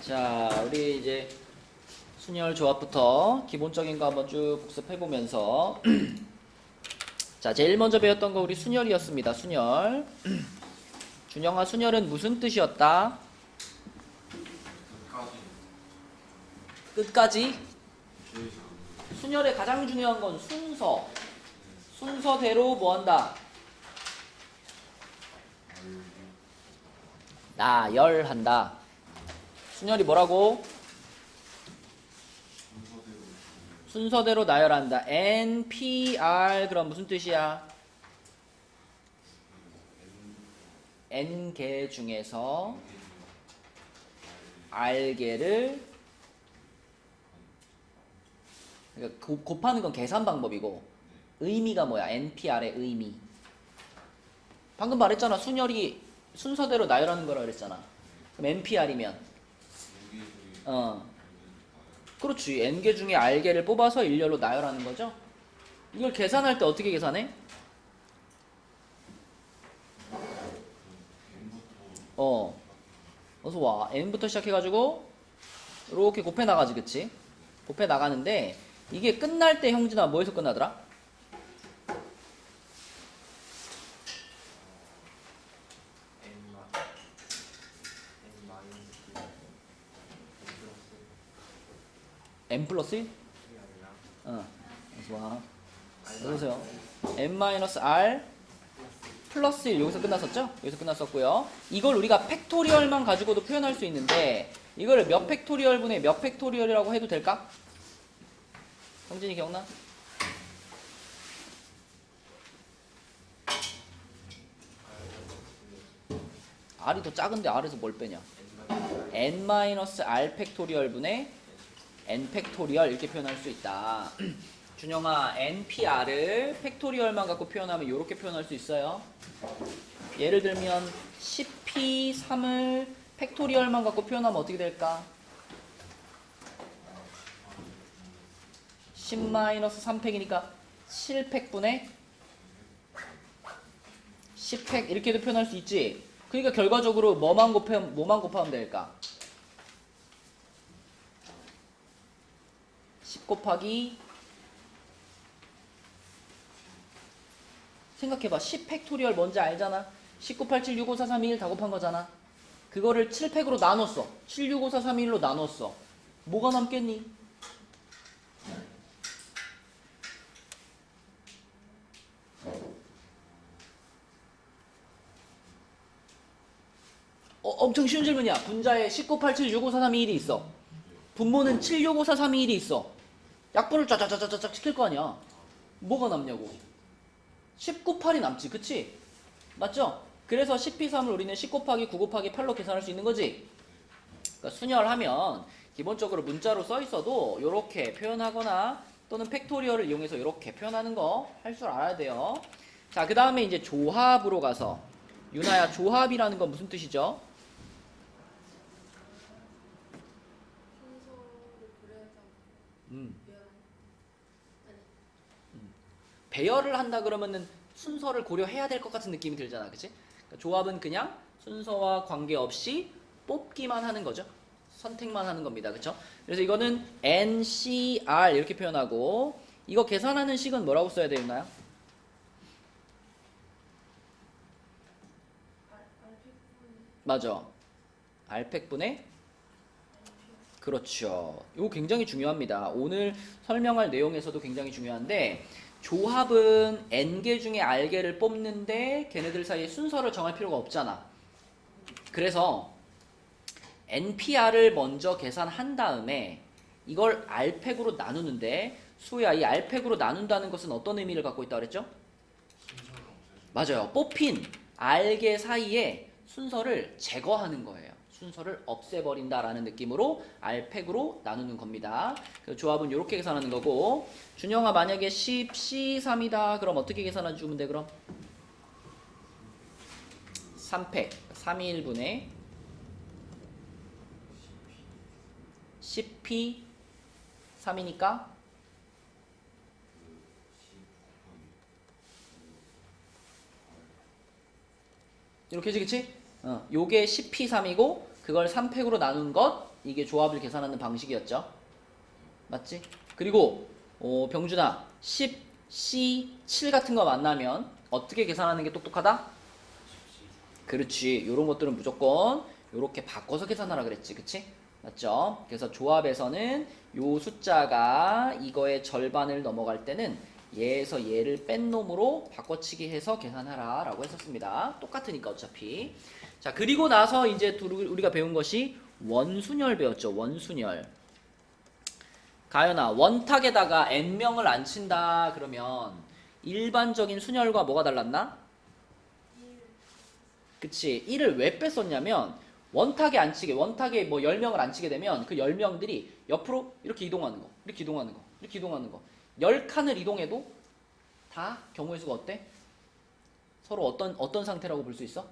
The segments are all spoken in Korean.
자, 우리 이제 순열 조합부터 기본적인 거 한번 쭉 복습해보면서 자, 제일 먼저 배웠던 거 우리 순열이었습니다. 순열. 준영아, 순열은 무슨 뜻이었다? 끝까지? 순열의 가장 중요한 건 순서. 순서대로 뭐한다? 나열한다. 순열이 뭐라고? 순서대로 나열한다. NPR 그럼 무슨 뜻이야? N개 중에서 R개를 그러니까 곱하는 건 계산 방법이고 의미가 뭐야? NPR의 의미. 방금 말했잖아. 순열이 순서대로 나열하는 거라 그랬잖아. 그럼 NPR이면 그렇지. N개 중에 R개를 뽑아서 일렬로 나열하는 거죠. 이걸 계산할 때 어떻게 계산해? 어서 와. N부터 시작해가지고 이렇게 곱해 나가지, 그치? 곱해 나가는데 이게 끝날 때 형진아 뭐에서 끝나더라? N 플러스 1? 어서 와. 어서오세요. N-R 플러스 1 여기서 끝났었죠? 여기서 끝났었고요. 이걸 우리가 팩토리얼만 가지고도 표현할 수 있는데 이걸 몇 팩토리얼 분의 몇 팩토리얼이라고 해도 될까? 성진이 기억나? R이 더 작은데 R에서 뭘 빼냐? N-R 팩토리얼 분의 N 팩토리얼 이렇게 표현할 수 있다. 준영아, NPR을 팩토리얼만 갖고 표현하면 이렇게 표현할 수 있어요. 예를 들면 10P3을 팩토리얼만 갖고 표현하면 어떻게 될까? 10-3팩이니까 7팩분의 10팩 이렇게도 표현할 수 있지. 그러니까 결과적으로 뭐만 곱하면 될까? 10 곱하기 생각해봐. 10 팩토리얼 뭔지 알잖아. 19, 87, 65, 4, 3, 2, 1 다 곱한 거잖아. 그거를 7팩으로 나눴어. 7, 6, 5, 4, 3, 2, 1로 나눴어. 뭐가 남겠니? 엄청 쉬운 질문이야. 분자에 19, 87, 65, 4, 3, 2, 1이 있어. 분모는 7, 6, 5, 4, 3, 2, 1이 있어. 약분을 쫙쫙쫙쫙 시킬 거 아니야. 뭐가 남냐고. 10 곱하기 8이 남지, 그치? 맞죠? 그래서 10P3을 우리는 10 곱하기 9 곱하기 8로 계산할 수 있는 거지. 그러니까 순열하면 기본적으로 문자로 써 있어도 이렇게 표현하거나 또는 팩토리얼을 이용해서 이렇게 표현하는 거 할 줄 알아야 돼요. 자, 그 다음에 이제 조합으로 가서 유나야, 조합이라는 건 무슨 뜻이죠? 배열을 한다 그러면은 순서를 고려해야 될 것 같은 느낌이 들잖아, 그치? 그러니까 조합은 그냥 순서와 관계없이 뽑기만 하는 거죠. 선택만 하는 겁니다, 그쵸? 그래서 이거는 NCR 이렇게 표현하고 이거 계산하는 식은 뭐라고 써야 되나요? 맞아. R팩분의 그렇죠. 이거 굉장히 중요합니다. 오늘 설명할 내용에서도 굉장히 중요한데 조합은 N개 중에 R개를 뽑는데 걔네들 사이에 순서를 정할 필요가 없잖아. 그래서 NPR을 먼저 계산한 다음에 이걸 R팩으로 나누는데 수야, 이 R팩으로 나눈다는 것은 어떤 의미를 갖고 있다고 그랬죠? 맞아요. 뽑힌 R개 사이에 순서를 제거하는 거예요. 순서를 없애버린다라는 느낌으로 R팩으로 나누는 겁니다. 그 조합은 이렇게 계산하는 거고 준영아, 만약에 10, C3이다. 그럼 어떻게 계산해 주면 돼? 그럼 3팩 3일분의 10P 3이니까 이렇게 해지, 그치? 요게 10P3이고 그걸 3팩으로 나눈 것 이게 조합을 계산하는 방식이었죠. 맞지? 그리고 병준아 10, C, 7 같은 거 만나면 어떻게 계산하는 게 똑똑하다? 그렇지. 요런 것들은 무조건 요렇게 바꿔서 계산하라 그랬지. 그치? 맞죠? 그래서 조합에서는 요 숫자가 이거의 절반을 넘어갈 때는 얘에서 얘를 뺀 놈으로 바꿔치기 해서 계산하라 라고 했었습니다. 똑같으니까 어차피. 자, 그리고 나서 이제 우리가 배운 것이 원순열 배웠죠. 원순열. 가연아, 원탁에다가 n명을 안 친다 그러면 일반적인 순열과 뭐가 달랐나? 그치. 1을 왜 뺐었냐면 원탁에 안 치게, 원탁에 뭐 10명을 안 치게 되면 그 10명들이 옆으로 이렇게 이동하는 거, 이렇게 이동하는 거, 이렇게 이동하는 거. 10칸을 이동해도 다 경우의 수가 어때? 서로 어떤 상태라고 볼 수 있어?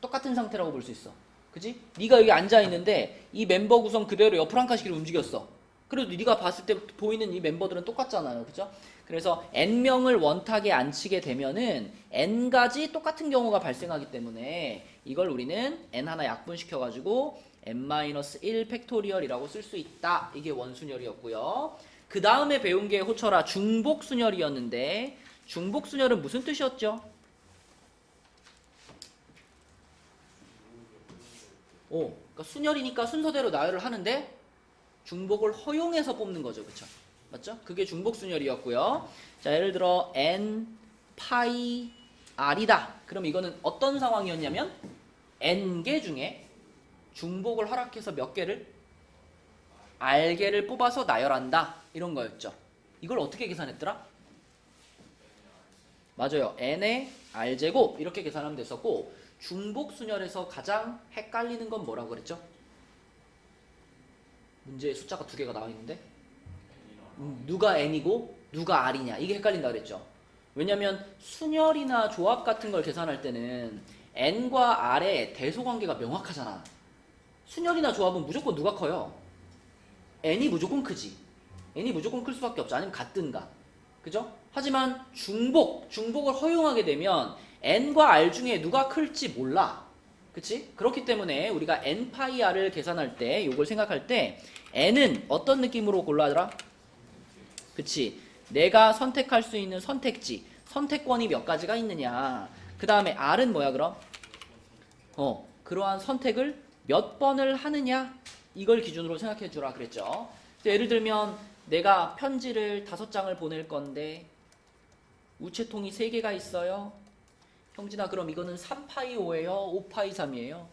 똑같은 상태라고 볼 수 있어. 그지? 네가 여기 앉아 있는데 이 멤버 구성 그대로 옆으로 한 칸씩 움직였어. 그래도 네가 봤을 때 보이는 이 멤버들은 똑같잖아요. 그죠? 그래서 n명을 원탁에 앉히게 되면은 n가지 똑같은 경우가 발생하기 때문에 이걸 우리는 n 하나 약분시켜 가지고 n-1 팩토리얼이라고 쓸 수 있다. 이게 원순열이었고요. 그 다음에 배운 게 호철아 중복순열이었는데 중복순열은 무슨 뜻이었죠? 그러니까 순열이니까 순서대로 나열을 하는데 중복을 허용해서 뽑는 거죠. 그쵸? 맞죠? 그게 중복순열이었고요. 자, 예를 들어 n 파이 r이다. 그럼 이거는 어떤 상황이었냐면 n개 중에 중복을 허락해서 몇 개를? r개를 뽑아서 나열한다. 이런 거였죠. 이걸 어떻게 계산했더라? 맞아요. n의 r제곱 이렇게 계산하면 됐었고 중복순열에서 가장 헷갈리는 건 뭐라고 그랬죠? 문제에 숫자가 두 개가 나와 있는데 누가 n이고 누가 r이냐 이게 헷갈린다 그랬죠. 왜냐면 순열이나 조합 같은 걸 계산할 때는 n과 r의 대소관계가 명확하잖아. 순열이나 조합은 무조건 누가 커요? n이 무조건 크지. n이 무조건 클 수밖에 없죠. 아니면 같든가. 그죠? 하지만 중복을 허용하게 되면 n과 r 중에 누가 클지 몰라. 그치? 그렇기 때문에 우리가 n 파이 r을 계산할 때 이걸 생각할 때 n은 어떤 느낌으로 골라더라? 그치? 내가 선택할 수 있는 선택지, 선택권이 몇 가지가 있느냐. 그 다음에 r은 뭐야 그럼? 그러한 선택을 몇 번을 하느냐 이걸 기준으로 생각해 주라 그랬죠. 예를 들면 내가 편지를 5장을 보낼 건데 우체통이 3개가 있어요. 형진아 그럼 이거는 3파이 5예요? 5파이 3이에요?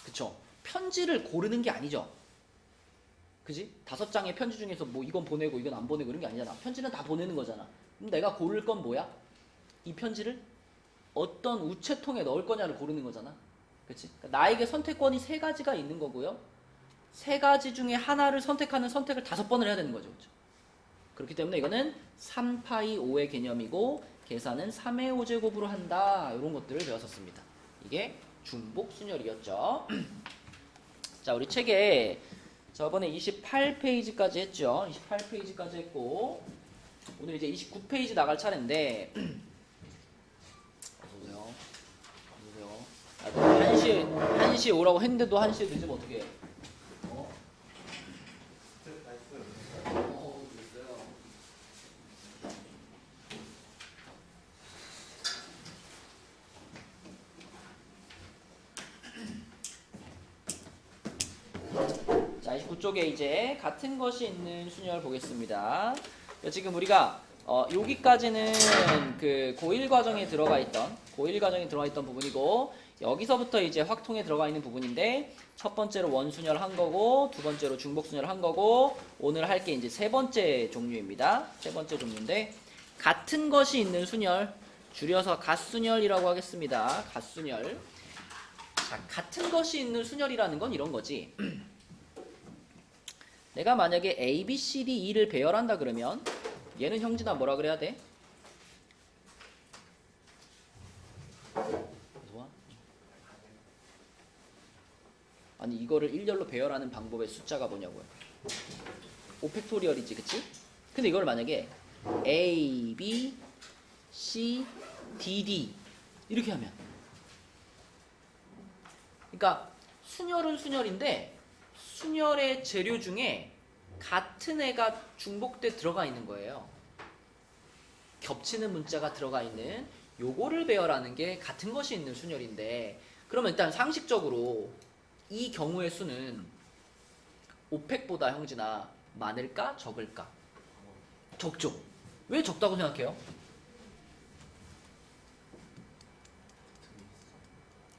그쵸? 편지를 고르는 게 아니죠. 그지? 5장의 편지 중에서 뭐 이건 보내고 이건 안 보내고 이런 게 아니잖아. 편지는 다 보내는 거잖아. 그럼 내가 고를 건 뭐야? 이 편지를 어떤 우체통에 넣을 거냐를 고르는 거잖아. 그치? 그러니까 나에게 선택권이 3가지가 있는 거고요. 3가지 중에 하나를 선택하는 선택을 5번을 해야 되는 거죠. 그쵸? 그렇기 때문에 이거는 3파이 5의 개념이고 계산은 3의 5제곱으로 한다. 이런 것들을 배웠었습니다. 이게 중복순열이었죠. 자, 우리 책에 저번에 28페이지까지 했죠. 28페이지까지 했고 오늘 이제 29페이지 나갈 차례인데 어서오세요. 어서오세요. 1시에 오라고 했는데도 1시에 늦으면 어떡해. 자, 29쪽에 이제 같은 것이 있는 순열 보겠습니다. 지금 우리가 여기까지는 그 고1 과정에 들어가 있던 부분이고 여기서부터 이제 확통에 들어가 있는 부분인데 첫 번째로 원순열 한 거고 두 번째로 중복순열 한 거고 오늘 할 게 이제 세 번째 종류입니다. 세 번째 종류인데 같은 것이 있는 순열 줄여서 갓순열이라고 하겠습니다. 갓순열. 자, 같은 것이 있는 순열이라는 건 이런 거지. 내가 만약에 A, B, C, D, E를 배열한다 그러면 얘는 형진아 뭐라 그래야 돼? 아니 이거를 일렬로 배열하는 방법의 숫자가 뭐냐고요? 5팩토리얼이지 그치? 근데 이걸 만약에 A, B, C, DD 이렇게 하면, 그러니까 순열은 순열인데 순열의 재료 중에 같은 애가 중복돼 들어가 있는 거예요. 겹치는 문자가 들어가 있는 요거를 배열하는 게 같은 것이 있는 순열인데, 그러면 일단 상식적으로 이 경우의 수는 5팩보다 형진아 많을까 적을까? 적죠. 왜 적다고 생각해요?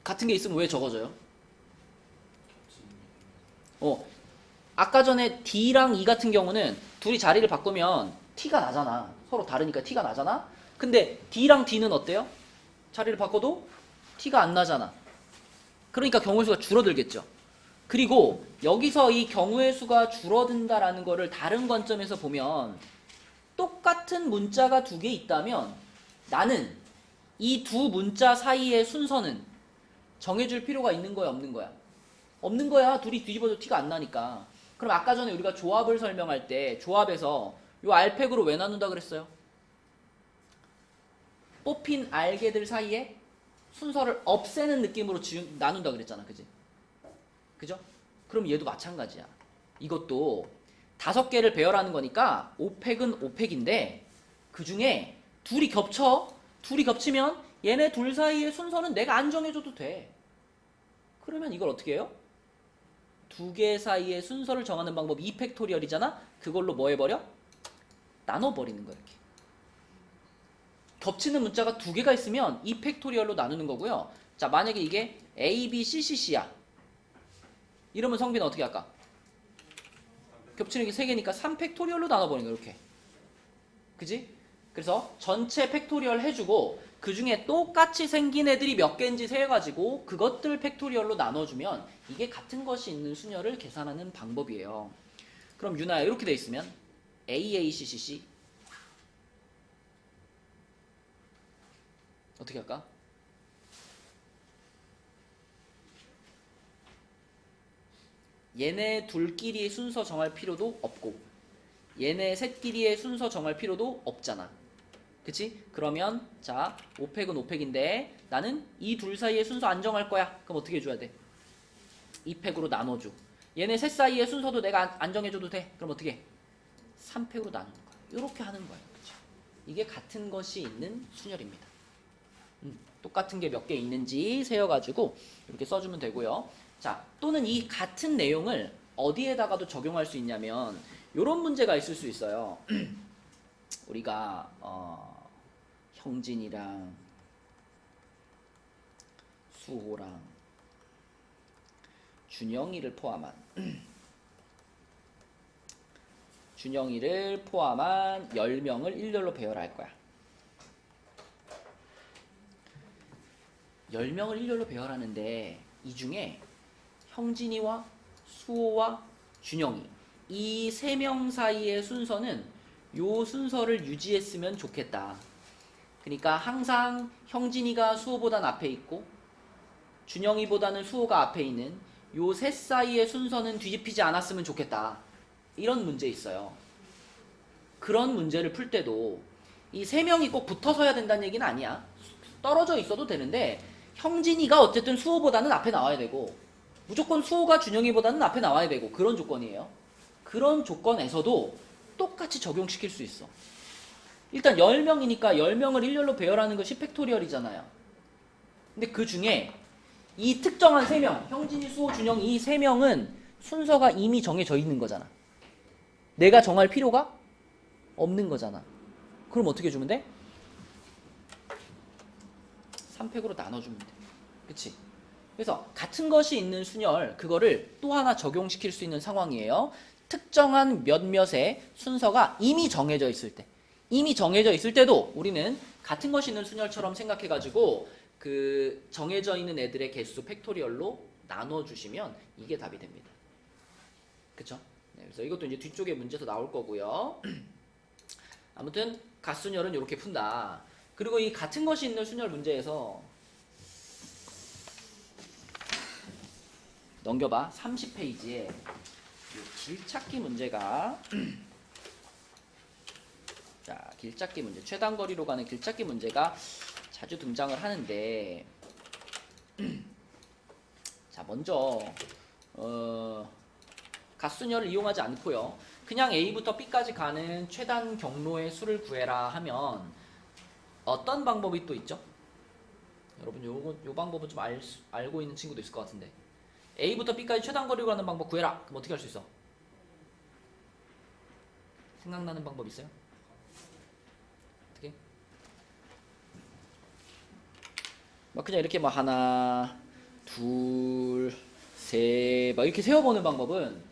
같은 게 있으면 왜 적어져요? 아까 전에 D랑 E 같은 경우는 둘이 자리를 바꾸면 T가 나잖아. 서로 다르니까 T가 나잖아. 근데 D랑 D는 어때요? 자리를 바꿔도 T가 안 나잖아. 그러니까 경우의 수가 줄어들겠죠. 그리고 여기서 이 경우의 수가 줄어든다라는 거를 다른 관점에서 보면, 똑같은 문자가 두 개 있다면 나는 이 두 문자 사이의 순서는 정해줄 필요가 있는 거야, 없는 거야? 없는 거야. 둘이 뒤집어도 티가 안 나니까. 그럼 아까 전에 우리가 조합을 설명할 때 조합에서 요 알팩으로 왜 나눈다 그랬어요? 뽑힌 알개들 사이에 순서를 없애는 느낌으로 나눈다 그랬잖아. 그지? 그죠? 그럼 얘도 마찬가지야. 이것도 5개를 배열하는 거니까 5팩은 5팩인데 그 중에 둘이 겹쳐. 둘이 겹치면 얘네 둘 사이의 순서는 내가 안 정해줘도 돼. 그러면 이걸 어떻게 해요? 두 개 사이의 순서를 정하는 방법 2팩토리얼이잖아? 그걸로 뭐 해버려? 나눠버리는 거야. 이렇게. 겹치는 문자가 두 개가 있으면 2팩토리얼로 나누는 거고요. 자, 만약에 이게 A, B, C, C, C야. 이러면 성빈은 어떻게 할까? 겹치는 게 3개니까 3팩토리얼로 나눠버리는 거야. 이렇게. 그지? 그래서 전체 팩토리얼 해주고 그 중에 똑같이 생긴 애들이 몇 개인지 세가지고 그것들 팩토리얼로 나눠주면 이게 같은 것이 있는 순열을 계산하는 방법이에요. 그럼 유나야, 이렇게 돼 있으면 AACCC 어떻게 할까? 얘네 둘끼리의 순서 정할 필요도 없고 얘네 셋끼리의 순서 정할 필요도 없잖아. 그치? 그러면 자, 5팩은 5팩인데 나는 이 둘 사이의 순서 안 정할 거야. 그럼 어떻게 해줘야 돼? 2팩으로 나눠줘. 얘네 셋 사이의 순서도 내가 안 정해줘도 돼. 그럼 어떻게 해? 3팩으로 나누는 거야. 이렇게 하는 거야. 그치? 이게 같은 것이 있는 순열입니다. 똑같은 게 몇 개 있는지 세어가지고 이렇게 써주면 되고요. 자, 또는 이 같은 내용을 어디에다가도 적용할 수 있냐면 이런 문제가 있을 수 있어요. 우리가 형진이랑 수호랑 준영이를 포함한 10명을 일렬로 배열할 거야. 10명을 일렬로 배열하는데 이 중에 형진이와 수호와 준영이 이 3명 사이의 순서는 요 순서를 유지했으면 좋겠다. 그러니까 항상 형진이가 수호보단 앞에 있고 준영이보다는 수호가 앞에 있는 요 셋 사이의 순서는 뒤집히지 않았으면 좋겠다. 이런 문제 있어요. 그런 문제를 풀 때도 이 3명이 꼭 붙어서야 된다는 얘기는 아니야. 떨어져 있어도 되는데 형진이가 어쨌든 수호보다는 앞에 나와야 되고 무조건 수호가 준영이보다는 앞에 나와야 되고 그런 조건이에요. 그런 조건에서도 똑같이 적용시킬 수 있어. 일단 10명이니까 10명을 일렬로 배열하는 것이 팩토리얼이잖아요. 근데 그 중에 이 특정한 3명, 형진이, 수호, 준영 이 3명은 순서가 이미 정해져 있는 거잖아. 내가 정할 필요가 없는 거잖아. 그럼 어떻게 해주면 돼? 3팩으로 나눠주면 돼. 그치? 그래서 같은 것이 있는 순열, 그거를 또 하나 적용시킬 수 있는 상황이에요. 특정한 몇몇의 순서가 이미 정해져 있을 때. 이미 정해져 있을 때도 우리는 같은 것이 있는 순열처럼 생각해가지고 그 정해져 있는 애들의 개수 팩토리얼로 나눠주시면 이게 답이 됩니다. 그쵸? 네, 그래서 이것도 이제 뒤쪽에 문제에서 나올 거고요. 아무튼 갓순열은 이렇게 푼다. 그리고 이 같은 것이 있는 순열 문제에서 넘겨봐. 30페이지에 길찾기 문제가 자, 길찾기 문제. 최단 거리로 가는 길찾기 문제가 자주 등장을 하는데 자, 먼저 갓수녀를 이용하지 않고요. 그냥 A부터 B까지 가는 최단 경로의 수를 구해라 하면 어떤 방법이 또 있죠? 여러분 요 방법은 좀 알고 있는 친구도 있을 것 같은데 A부터 B까지 최단 거리로 가는 방법 구해라. 그럼 어떻게 할 수 있어? 생각나는 방법 있어요? 어떻게? 막 그냥 이렇게 막 하나, 둘, 셋, 막 이렇게 세어보는 방법은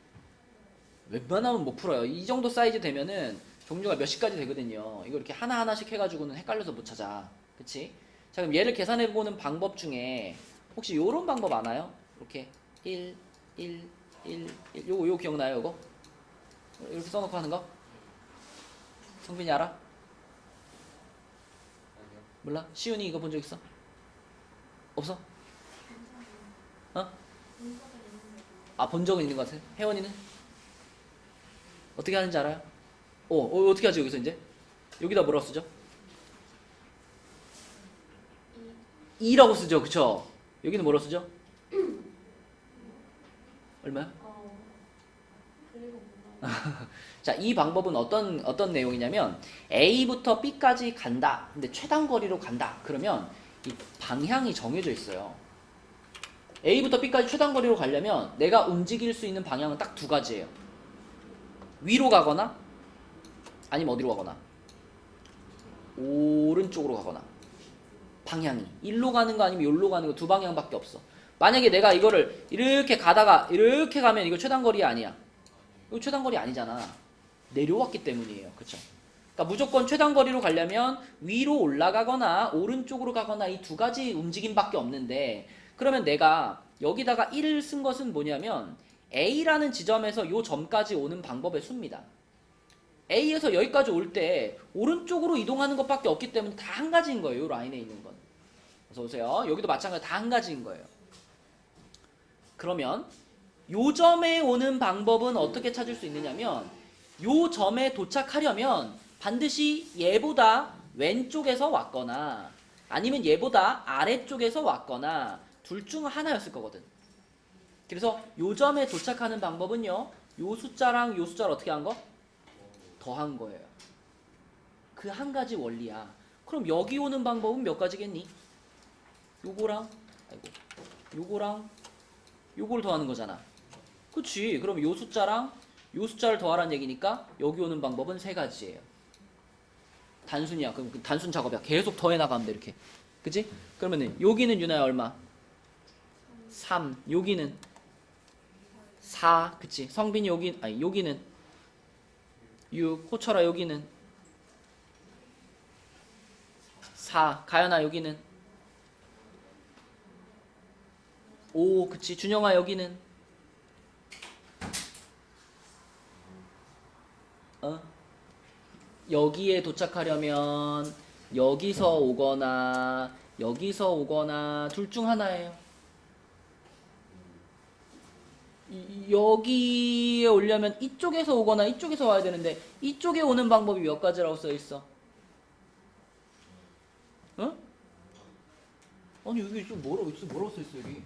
웬만하면 못 풀어요. 이 정도 사이즈 되면은 종류가 몇십 가지 되거든요. 이거 이렇게 하나하나씩 해가지고는 헷갈려서 못 찾아. 그치? 자, 그럼 얘를 계산해보는 방법 중에 혹시 요런 방법 아나요? 이렇게 1, 1, 1, 1. 요거 기억나요? 요거? 이렇게 써놓고 하는 거? 성빈이 알아? 몰라? 시윤이 이거 본 적 있어? 없어? 어? 본 적은 있는 것 같아. 혜원이는? 어떻게 하는지 알아요? 어떻게 하지 여기서 이제? 여기다 뭐라고 쓰죠? 2라고 쓰죠, 그쵸? 여기는 뭐라고 쓰죠? 얼마야? 자, 이 방법은 어떤 내용이냐면 A부터 B까지 간다. 근데 최단 거리로 간다. 그러면 이 방향이 정해져 있어요. A부터 B까지 최단 거리로 가려면 내가 움직일 수 있는 방향은 딱 두 가지예요. 위로 가거나 아니면 어디로 가거나 오른쪽으로 가거나 방향이 일로 가는 거 아니면 여기로 가는 거 두 방향밖에 없어. 만약에 내가 이거를 이렇게 가다가 이렇게 가면 이거 최단거리 아니야. 이거 최단거리 아니잖아. 내려왔기 때문이에요. 그쵸? 그러니까 무조건 최단거리로 가려면 위로 올라가거나 오른쪽으로 가거나 이 두 가지 움직임밖에 없는데 그러면 내가 여기다가 1을 쓴 것은 뭐냐면 A라는 지점에서 요 점까지 오는 방법의 수입니다. A에서 여기까지 올 때 오른쪽으로 이동하는 것밖에 없기 때문에 다 한 가지인 거예요. 요 라인에 있는 건. 어서 오세요. 여기도 마찬가지로 다 한 가지인 거예요. 그러면 요 점에 오는 방법은 어떻게 찾을 수 있느냐면 요 점에 도착하려면 반드시 얘보다 왼쪽에서 왔거나 아니면 얘보다 아래쪽에서 왔거나 둘 중 하나였을 거거든. 그래서 요 점에 도착하는 방법은요. 요 숫자랑 요 숫자를 어떻게 한 거? 더한 거예요. 그 한 가지 원리야. 그럼 여기 오는 방법은 몇 가지겠니? 요거랑 요거랑 요걸 더하는 거잖아. 그치? 그럼 요 숫자랑 요 숫자를 더하라는 얘기니까 여기 오는 방법은 세 가지예요. 단순이야. 그럼 그 단순 작업이야. 계속 더해 나가면 돼 이렇게. 그치? 그러면은 여기는 유나야 얼마? 3. 여기는 4. 그치? 성빈이 여기는 6. 호철아 여기는 4. 가연아 여기는 5. 그치? 준영아 여기는 여기에 도착하려면 여기서 오거나 둘 중 하나예요. 여기에 오려면 이쪽에서 오거나 이쪽에서 와야 되는데 이쪽에 오는 방법이 몇 가지라고 써 있어? 어? 아니 여기 좀 뭐라고 써 있어 여기?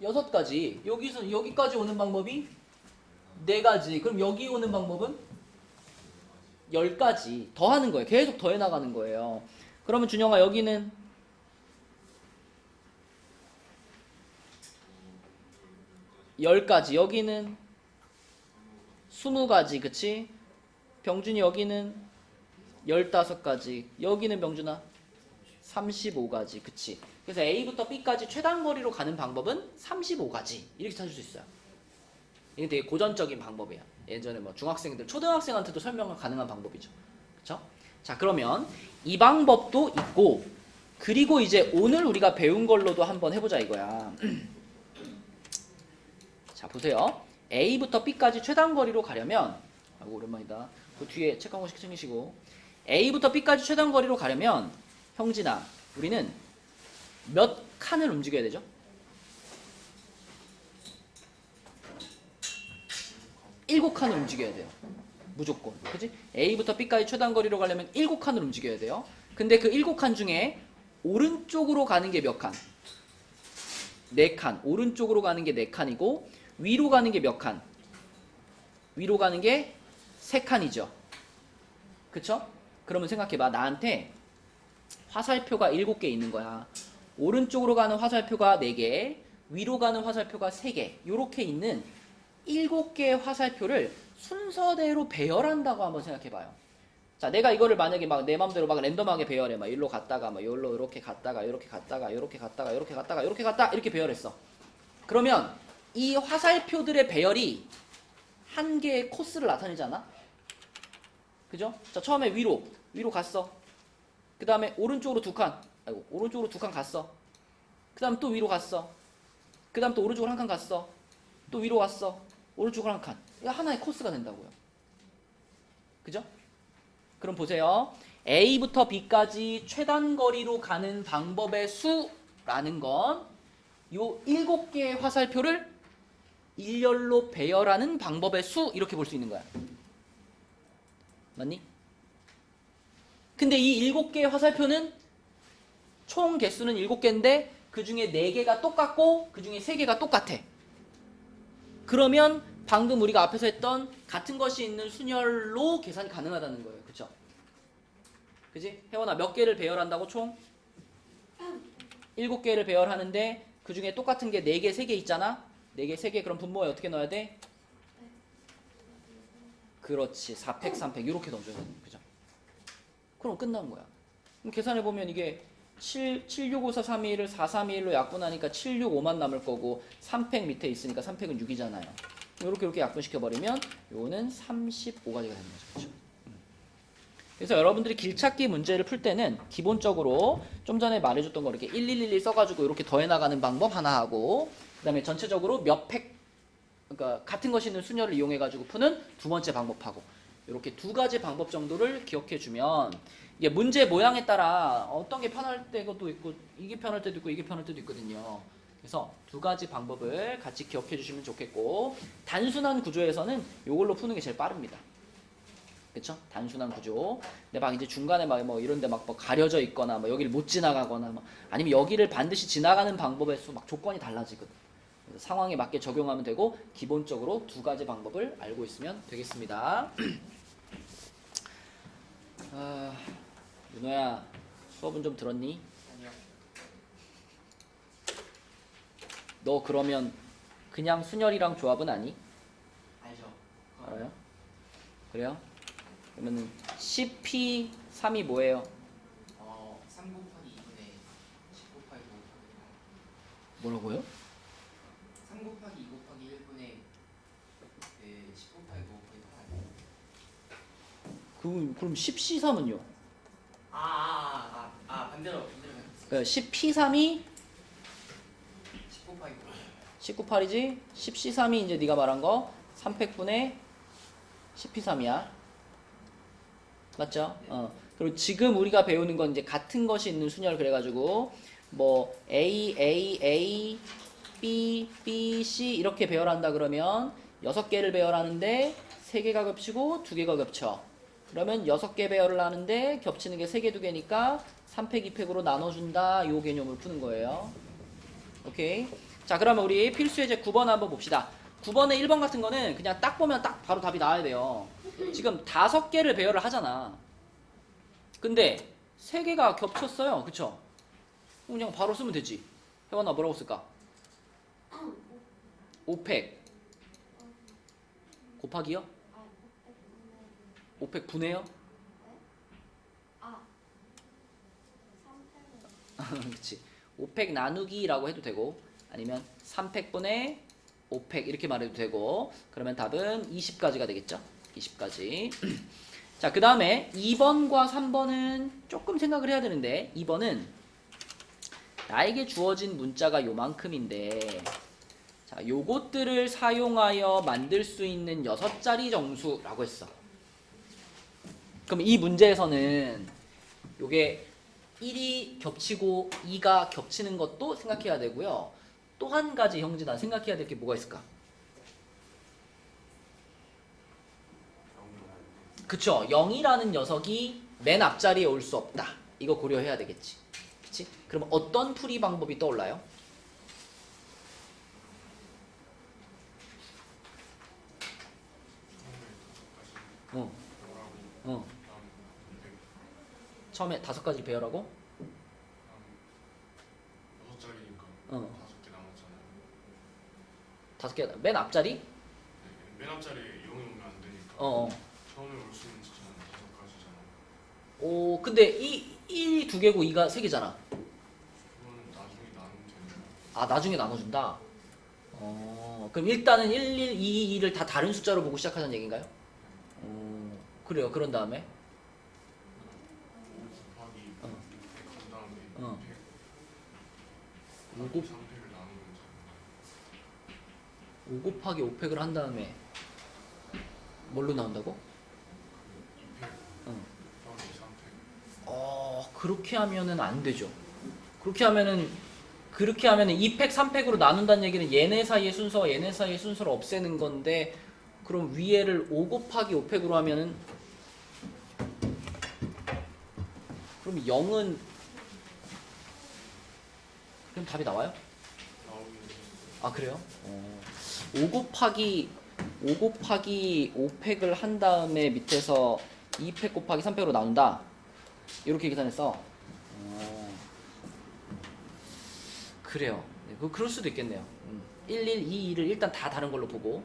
6가지. 여기까지 오는 방법이 4가지. 그럼 여기 오는 방법은 10가지. 더 하는 거예요. 계속 더해 나가는 거예요. 그러면 준영아 여기는 10가지. 여기는 20가지. 그치? 병준이 여기는 15가지. 여기는 병준아 35가지. 그치? 그래서 A부터 B까지 최단 거리로 가는 방법은 35가지. 이렇게 찾을 수 있어요. 이게 되게 고전적인 방법이야. 예전에 뭐 중학생들, 초등학생한테도 설명 가능한 방법이죠. 그쵸? 자, 그러면 이 방법도 있고, 그리고 이제 오늘 우리가 배운 걸로도 한번 해보자 이거야. 자, 보세요. A부터 B까지 최단 거리로 가려면, 아이고, 오랜만이다. 그 뒤에 책 한 권씩 챙기시고, A부터 B까지 최단 거리로 가려면, 형진아, 우리는 몇 칸을 움직여야 되죠? 7칸을 움직여야 돼요. 무조건. 그지? A부터 B까지 최단 거리로 가려면 7칸을 움직여야 돼요. 근데 그 7칸 중에 오른쪽으로 가는 게 몇 칸? 4칸. 오른쪽으로 가는 게 4칸이고 위로 가는 게 몇 칸? 위로 가는 게 3칸이죠. 그쵸? 그러면 생각해봐. 나한테 화살표가 7개 있는 거야. 오른쪽으로 가는 화살표가 4개, 위로 가는 화살표가 3개. 요렇게 있는 7개의 화살표를 순서대로 배열한다고 한번 생각해봐요. 자, 내가 이거를 만약에 막 내 맘대로 막 랜덤하게 배열해. 막 일로 갔다가, 막 여기로 이렇게 갔다가, 이렇게 갔다가, 이렇게 갔다가, 이렇게 갔다가, 이렇게 갔다, 이렇게 배열했어. 그러면 이 화살표들의 배열이 한 개의 코스를 나타내잖아? 그죠? 자, 처음에 위로 갔어. 그 다음에 오른쪽으로 2칸. 아이고, 오른쪽으로 2칸 갔어. 그 다음 또 위로 갔어. 그 다음 또 오른쪽으로 1칸 갔어. 또 위로 갔어. 오른쪽으로 1칸. 이거 하나의 코스가 된다고요. 그죠? 그럼 보세요. A부터 B까지 최단 거리로 가는 방법의 수라는 건 요 7개의 화살표를 일렬로 배열하는 방법의 수 이렇게 볼 수 있는 거야. 맞니? 근데 이 7개의 화살표는 총 개수는 7개인데 그 중에 4개가 똑같고 그 중에 3개가 똑같아. 그러면 방금 우리가 앞에서 했던 같은 것이 있는 순열로 계산이 가능하다는 거예요. 그쵸? 그지? 혜원아, 몇 개를 배열한다고 총? 7개를 배열하는데 그 중에 똑같은 게 4개, 3개 있잖아? 4개, 3개. 그럼 분모에 어떻게 넣어야 돼? 그렇지. 4팩, 3팩. 이렇게 넣어줘야 돼. 그죠? 그럼 끝난 거야. 그럼 계산해보면 이게 765, 431을 431로 약분하니까 765만 남을 거고 3팩 밑에 있으니까 3팩은 6이잖아요. 이렇게 약분시켜버리면 요거는 35가지가 되는 거죠. 그렇죠? 그래서 여러분들이 길찾기 문제를 풀 때는 기본적으로 좀 전에 말해줬던 거 이렇게 1111 써가지고 이렇게 더해나가는 방법 하나 하고 그 다음에 전체적으로 몇 팩, 그러니까 같은 것이 있는 순열을 이용해가지고 푸는 두 번째 방법하고 이렇게 2가지 방법 정도를 기억해주면 이게 문제 모양에 따라 어떤 게 편할 때도 있고 이게 편할 때도 있고 이게 편할 때도 있거든요. 그래서 2가지 방법을 같이 기억해 주시면 좋겠고 단순한 구조에서는 이걸로 푸는 게 제일 빠릅니다. 그쵸? 단순한 구조. 근데 막 이제 중간에 막 뭐 이런데 막 뭐 가려져 있거나 뭐 여기를 못 지나가거나 뭐 아니면 여기를 반드시 지나가는 방법에 막 조건이 달라지거든. 그래서 상황에 맞게 적용하면 되고 기본적으로 2가지 방법을 알고 있으면 되겠습니다. 아, 윤호야, 수업은 좀 들었니? 아니요. 너 그러면 그냥 순열이랑 조합은 아니? 알죠. 알아요? 그래요? 그러면은 10P3이 뭐예요? 3 곱하기 2분의 10 곱하기 5 뭐라고요? 3 곱하기 2 곱하기 1분의 10 곱하기 5 곱하기 8 그럼 10C3은요? 반대로 그러니까 10P3이 10 곱하기 5 10 곱하기지? 10C3이 이제 네가 말한 거 3팩분의 10P3이야. 맞죠? 그리고 지금 우리가 배우는 건 이제 같은 것이 있는 순열 그래가지고 뭐 A, A, A, B, B, C 이렇게 배열한다 그러면 6개를 배열하는데 3개가 겹치고 2개가 겹쳐. 그러면 6개 배열을 하는데 겹치는 게 3개, 2개니까 3팩, 2팩으로 나눠준다. 요 개념을 푸는 거예요. 오케이. 자, 그러면 우리 필수예제 9번 한번 봅시다. 9번에 1번 같은 거는 그냥 딱 보면 딱 바로 답이 나와야 돼요. 지금 5개를 배열을 하잖아. 근데 3개가 겹쳤어요. 그쵸? 그냥 바로 쓰면 되지. 혜원아 뭐라고 쓸까? 5팩 곱하기요? 5팩 분해요? 그치. 5팩 나누기라고 해도 되고 아니면 3팩분의 5팩 이렇게 말해도 되고 그러면 답은 20까지가 되겠죠? 20까지. 자, 그 다음에 2번과 3번은 조금 생각을 해야 되는데 2번은 나에게 주어진 문자가 요만큼인데 자, 요것들을 사용하여 만들 수 있는 6자리 정수라고 했어. 그럼 이 문제에서는 요게 1이 겹치고 2가 겹치는 것도 생각해야 되고요. 또 한 가지 형제다 생각해야 될 게 뭐가 있을까? 그쵸. 0이라는 녀석이 맨 앞자리에 올 수 없다. 이거 고려해야 되겠지. 그치? 그럼 어떤 풀이 방법이 떠올라요? 어, 어. 처음에 5가지 배열하고, 6자리니까 어, 5개 남았잖아요. 5개, 맨 앞자리? 네, 맨 앞자리에 0이 오면 안 되니까 어, 어. 처음에 올 수 있는 숫자는 5가지잖아요. 오, 근데 1이 2개고 2가 3개잖아. 그거는 나중에 나누면 되나요? 아, 나중에 나눠준다? 그럼 일단은 1, 1, 2, 2를 다 다른 숫자로 보고 시작하자는 얘기인가요? 그래요. 그런 다음에? 5 곱하기 어. 100한 다음에 어. 100 5 곱, 3팩을 나누면 5 곱하기 5팩을 한 다음에 뭘로 나온다고? 2팩 응. 곱하기 3팩. 그렇게 하면은 안 되죠. 그렇게 하면은 2팩, 3팩으로 나눈다는 얘기는 얘네 사이의 순서와 얘네 사이의 순서를 없애는 건데, 그럼 위에를 5 곱하기 5팩으로 하면은, 그럼 0은, 그럼 답이 나와요? 나오면 아, 그래요? 5 곱하기 5팩을 한 다음에 밑에서 2팩 곱하기 3팩으로 나눈다. 이렇게 계산했어. 그래요. 네, 그럴 수도 있겠네요. 1, 1, 2, 2를 일단 다 다른 걸로 보고.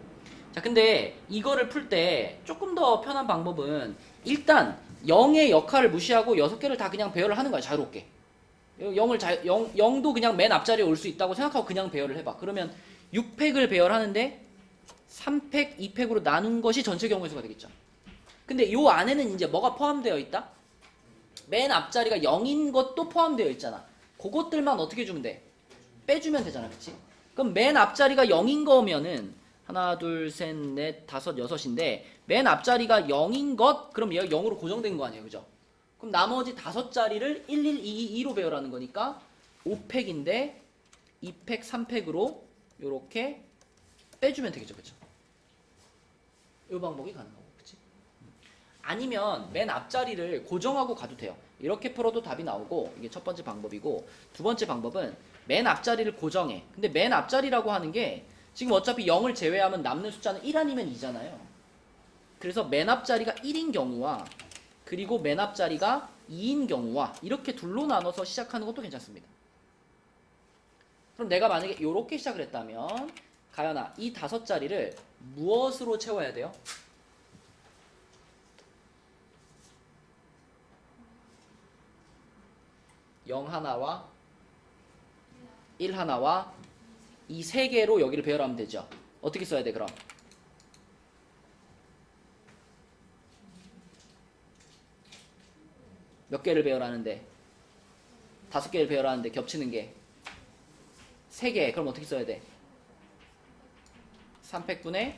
자, 근데 이거를 풀 때 조금 더 편한 방법은 일단 0의 역할을 무시하고 6개를 다 그냥 배열을 하는 거야, 자유롭게. 0도 그냥 맨 앞자리에 올 수 있다고 생각하고 그냥 배열을 해봐. 그러면 6팩을 배열하는데 3팩, 2팩으로 나눈 것이 전체 경우의 수가 되겠죠. 근데 요 안에는 이제 뭐가 포함되어 있다? 맨 앞자리가 0인 것도 포함되어 있잖아. 그것들만 어떻게 주면 돼? 빼주면 되잖아, 그치? 그럼 맨 앞자리가 0인 거면은 하나, 둘, 셋, 넷, 다섯, 여섯인데 맨 앞자리가 0인 것? 그럼 얘가 0으로 고정된 거 아니에요, 그죠? 그럼 나머지 5자리를 1, 1, 2, 2로 배열하는 거니까 5팩인데 2팩, 3팩으로 요렇게 빼주면 되겠죠, 그쵸? 이 방법이 가능하고, 그치? 아니면 맨 앞자리를 고정하고 가도 돼요. 이렇게 풀어도 답이 나오고, 이게 첫 번째 방법이고, 두 번째 방법은 맨 앞자리를 고정해. 근데 맨 앞자리라고 하는 게 지금 어차피 0을 제외하면 남는 숫자는 1 아니면 2잖아요. 그래서 맨 앞자리가 1인 경우와 그리고 맨 앞자리가 2인 경우와 이렇게 둘로 나눠서 시작하는 것도 괜찮습니다. 그럼 내가 만약에 이렇게 시작을 했다면 가연아, 이 5자리를 무엇으로 채워야 돼요? (0) 하나와 1 하나와 이 3개로 여기를 배열하면 되죠. 어떻게 써야 돼 그럼? 몇 개를 배열하는데? 5개를 배열하는데 겹치는 게 3개. 그럼 어떻게 써야 돼? 3팩분의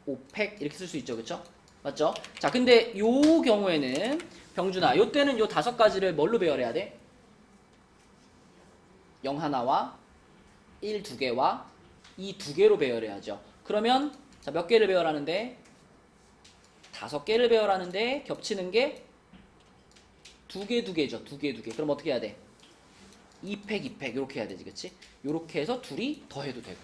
5팩 이렇게 쓸 수 있죠, 그쵸? 맞죠? 자, 근데 요 경우에는 병준아, 요 때는 요 5가지를 뭘로 배열해야 돼? 0 하나와 1 2개와 이 2개로 배열해야죠. 그러면 자, 몇 개를 배열하는데? 5개를 배열하는데 겹치는 게 2개 2개죠. 2개 2개. 그럼 어떻게 해야 돼? 2팩 2팩 이렇게 해야 되지, 그치? 이렇게 해서 둘이 더해도 되고,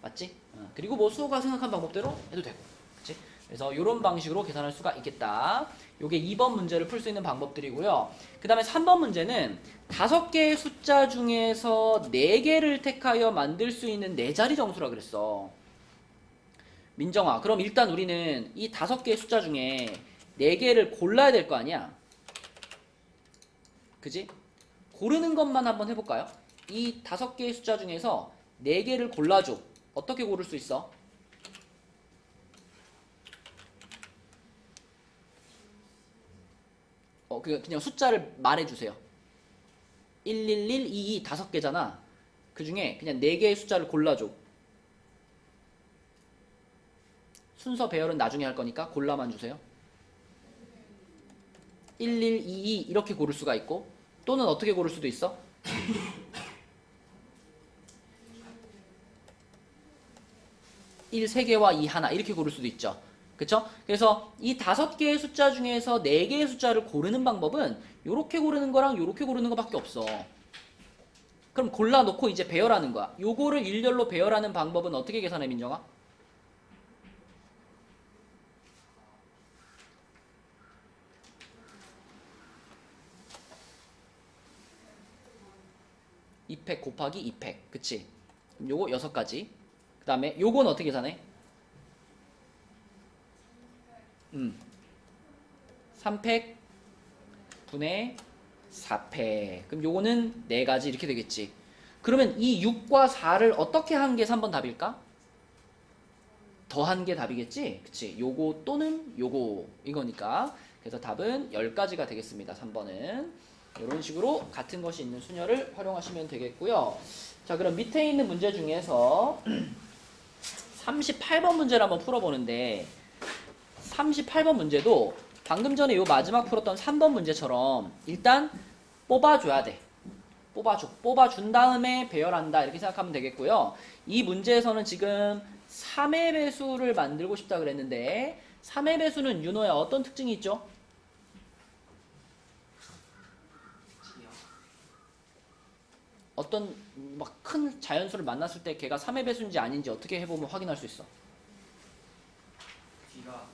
맞지? 그리고 뭐 수호가 생각한 방법대로 해도 되고, 그치? 그래서 이런 방식으로 계산할 수가 있겠다. 요게 2번 문제를 풀 수 있는 방법들이고요. 그 다음에 3번 문제는 5개의 숫자 중에서 4개를 택하여 만들 수 있는 4자리 정수라 그랬어. 민정아, 그럼 일단 우리는 이 5개의 숫자 중에 4개를 골라야 될 거 아니야? 그지? 고르는 것만 한번 해볼까요? 이 5개의 숫자 중에서 4개를 골라줘. 어떻게 고를 수 있어? 그냥 숫자를 말해주세요. 111, 22, 5개잖아. 그 중에 그냥 4개의 숫자를 골라줘. 순서 배열은 나중에 할 거니까 골라만 주세요. 1122 이렇게 고를 수가 있고, 또는 어떻게 고를 수도 있어? 1 3개와 2 하나 이렇게 고를 수도 있죠. 그쵸? 그래서 이 5개의 숫자 중에서 4개의 숫자를 고르는 방법은 요렇게 고르는 거랑 요렇게 고르는 거밖에 없어. 그럼 골라놓고 이제 배열하는 거야. 요거를 일렬로 배열하는 방법은 어떻게 계산해, 민정아? 이팩 곱하기 2팩. 그치? 그럼 요거 6가지. 그 다음에 요건 어떻게 계산해? 3팩 분의 4팩. 그럼 요거는 4가지 이렇게 되겠지. 그러면 이 6과 4를 어떻게 한 게 3번 답일까? 더한 게 답이겠지? 그치? 요거 또는 요거 이거니까. 그래서 답은 10가지가 되겠습니다. 3번은. 이런 식으로 같은 것이 있는 수녀를 활용하시면 되겠고요. 자, 그럼 밑에 있는 문제 중에서 38번 문제를 한번 풀어보는데 38번 문제도 방금 전에 요 마지막 풀었던 3번 문제처럼 일단 뽑아줘야 돼. 뽑아준 다음에 배열한다 이렇게 생각하면 되겠고요. 이 문제에서는 지금 3의 배수를 만들고 싶다 그랬는데 3의 배수는 윤호야 어떤 특징이 있죠? 어떤 막 큰 자연수를 만났을 때 걔가 3의 배수인지 아닌지 어떻게 해보면 확인할 수 있어? 뒤가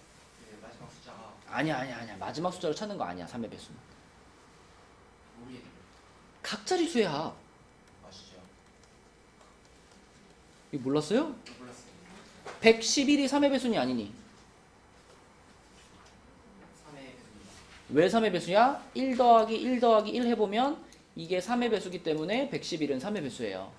마지막 숫자가 아니야. 마지막 숫자를 찾는 거 아니야. 3의 배수는. 모르겠네. 각자리수의 합. 아시죠? 이거 몰랐어요? 몰랐어요. 111이 3의 배수니 아니니? 3의 배수입니다. 왜 3의 배수야? 1 더하기 1 더하기 1 해보면 이게 3의 배수기 때문에 111은 3의 배수예요.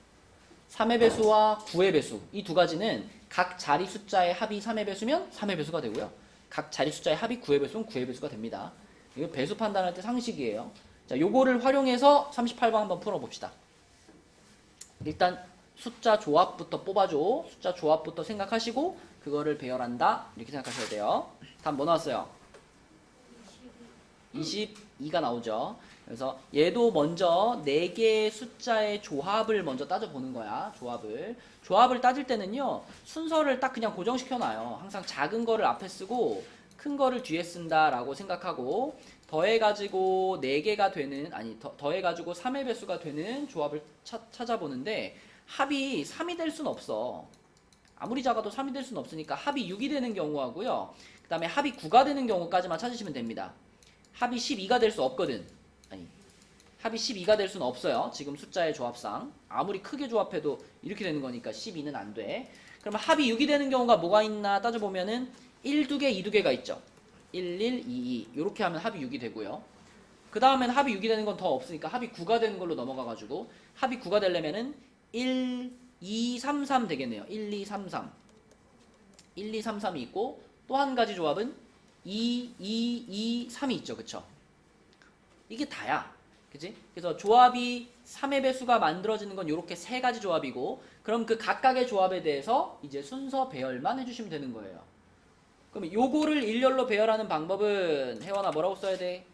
3의 배수와 9의 배수 이 두 가지는 각 자리 숫자의 합이 3의 배수면 3의 배수가 되고요. 각 자리 숫자의 합이 9의 배수면 9의 배수가 됩니다. 이거 배수 판단할 때 상식이에요. 자, 요거를 활용해서 38번 한번 풀어봅시다. 일단 숫자 조합부터 뽑아줘. 숫자 조합부터 생각하시고 그거를 배열한다. 이렇게 생각하셔야 돼요. 다음 뭐 나왔어요? 22가 나오죠. 그래서 얘도 먼저 4개의 숫자의 조합을 먼저 따져보는 거야. 조합을 따질 때는요. 순서를 딱 그냥 고정시켜 놔요. 항상 작은 거를 앞에 쓰고 큰 거를 뒤에 쓴다라고 생각하고 더해가지고 4개가 되는 더해가지고 3의 배수가 되는 조합을 찾아보는데 합이 3이 될 순 없어. 아무리 작아도 3이 될 순 없으니까 합이 6이 되는 경우하고요. 그 다음에 합이 9가 되는 경우까지만 찾으시면 됩니다. 합이 12가 될 수 없거든. 합이 12가 될 수는 없어요. 지금 숫자의 조합상. 아무리 크게 조합해도 이렇게 되는 거니까 12는 안 돼. 그러면 합이 6이 되는 경우가 뭐가 있나 따져보면은 1, 2개, 2, 2개가 있죠. 1, 1, 2, 2. 이렇게 하면 합이 6이 되고요. 그 다음엔 합이 6이 되는 건 더 없으니까 합이 9가 되는 걸로 넘어가가지고 합이 9가 되려면은 1, 2, 3, 3 되겠네요. 1, 2, 3, 3. 1, 2, 3, 3이 있고 또 한 가지 조합은 2, 2, 2, 3이 있죠. 그쵸? 이게 다야. 그치? 그래서 조합이 3의 배수가 만들어지는 건 이렇게 3가지 조합이고 그럼 그 각각의 조합에 대해서 이제 순서 배열만 해주시면 되는 거예요. 그럼 요거를 일렬로 배열하는 방법은 혜원아 뭐라고 써야 돼?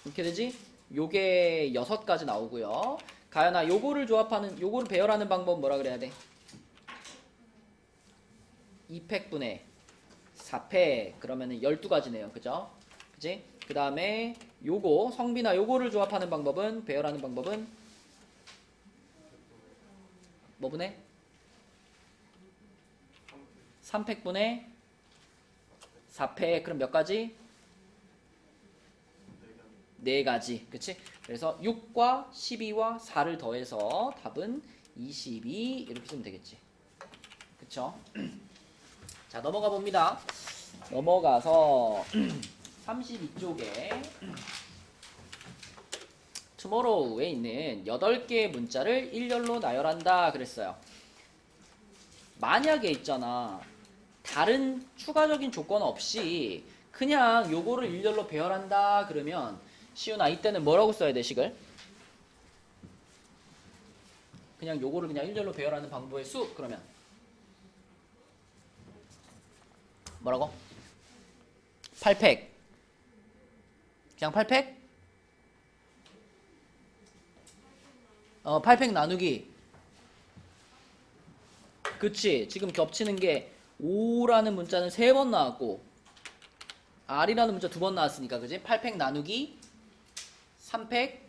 이렇게 되지? 요게 6가지 나오고요. 가연아 요거를 배열하는 방법 뭐라 그래야 돼? 2팩분의 4팩 그러면은 12가지네요. 그죠? 그치? 그 다음에 요거 성빈아 요거를 조합하는 방법은 배열하는 방법은 뭐 분의? 3팩분의 4팩 그럼 몇 가지? 4가지. 그치? 그래서 6과 12와 4를 더해서 답은 22 이렇게 쓰면 되겠지. 그쵸? 자 넘어가 봅니다. 넘어가서 32쪽에 투모로우에 있는 8개의 문자를 일렬로 나열한다 그랬어요. 만약에 있잖아 다른 추가적인 조건 없이 그냥 요거를 일렬로 배열한다 그러면 시훈아 이때는 뭐라고 써야 돼 식을? 그냥 요거를 그냥 일렬로 배열하는 방법의 수 그러면 뭐라고? 8팩 그냥 8팩? 8팩 나누기. 그치. 지금 겹치는 게 5라는 문자는 3번 나왔고 R이라는 문자 2번 나왔으니까 그지? 8팩 나누기 3팩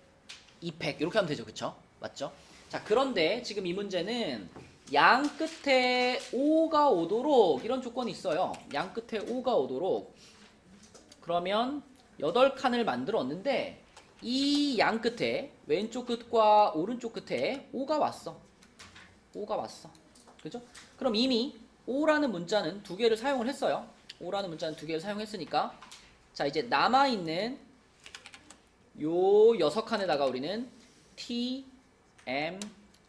2팩 이렇게 하면 되죠. 그쵸? 맞죠? 자, 그런데 지금 이 문제는 양 끝에 5가 오도록 이런 조건이 있어요. 양 끝에 5가 오도록. 그러면 8칸을 만들었는데 이 양 끝에 왼쪽 끝과 오른쪽 끝에 5가 왔어. 5가 왔어. 그죠? 그럼 이미 5라는 문자는 2개를 사용을 했어요. 5라는 문자는 2개를 사용했으니까 자, 이제 남아있는 요 6칸에다가 우리는 T, M,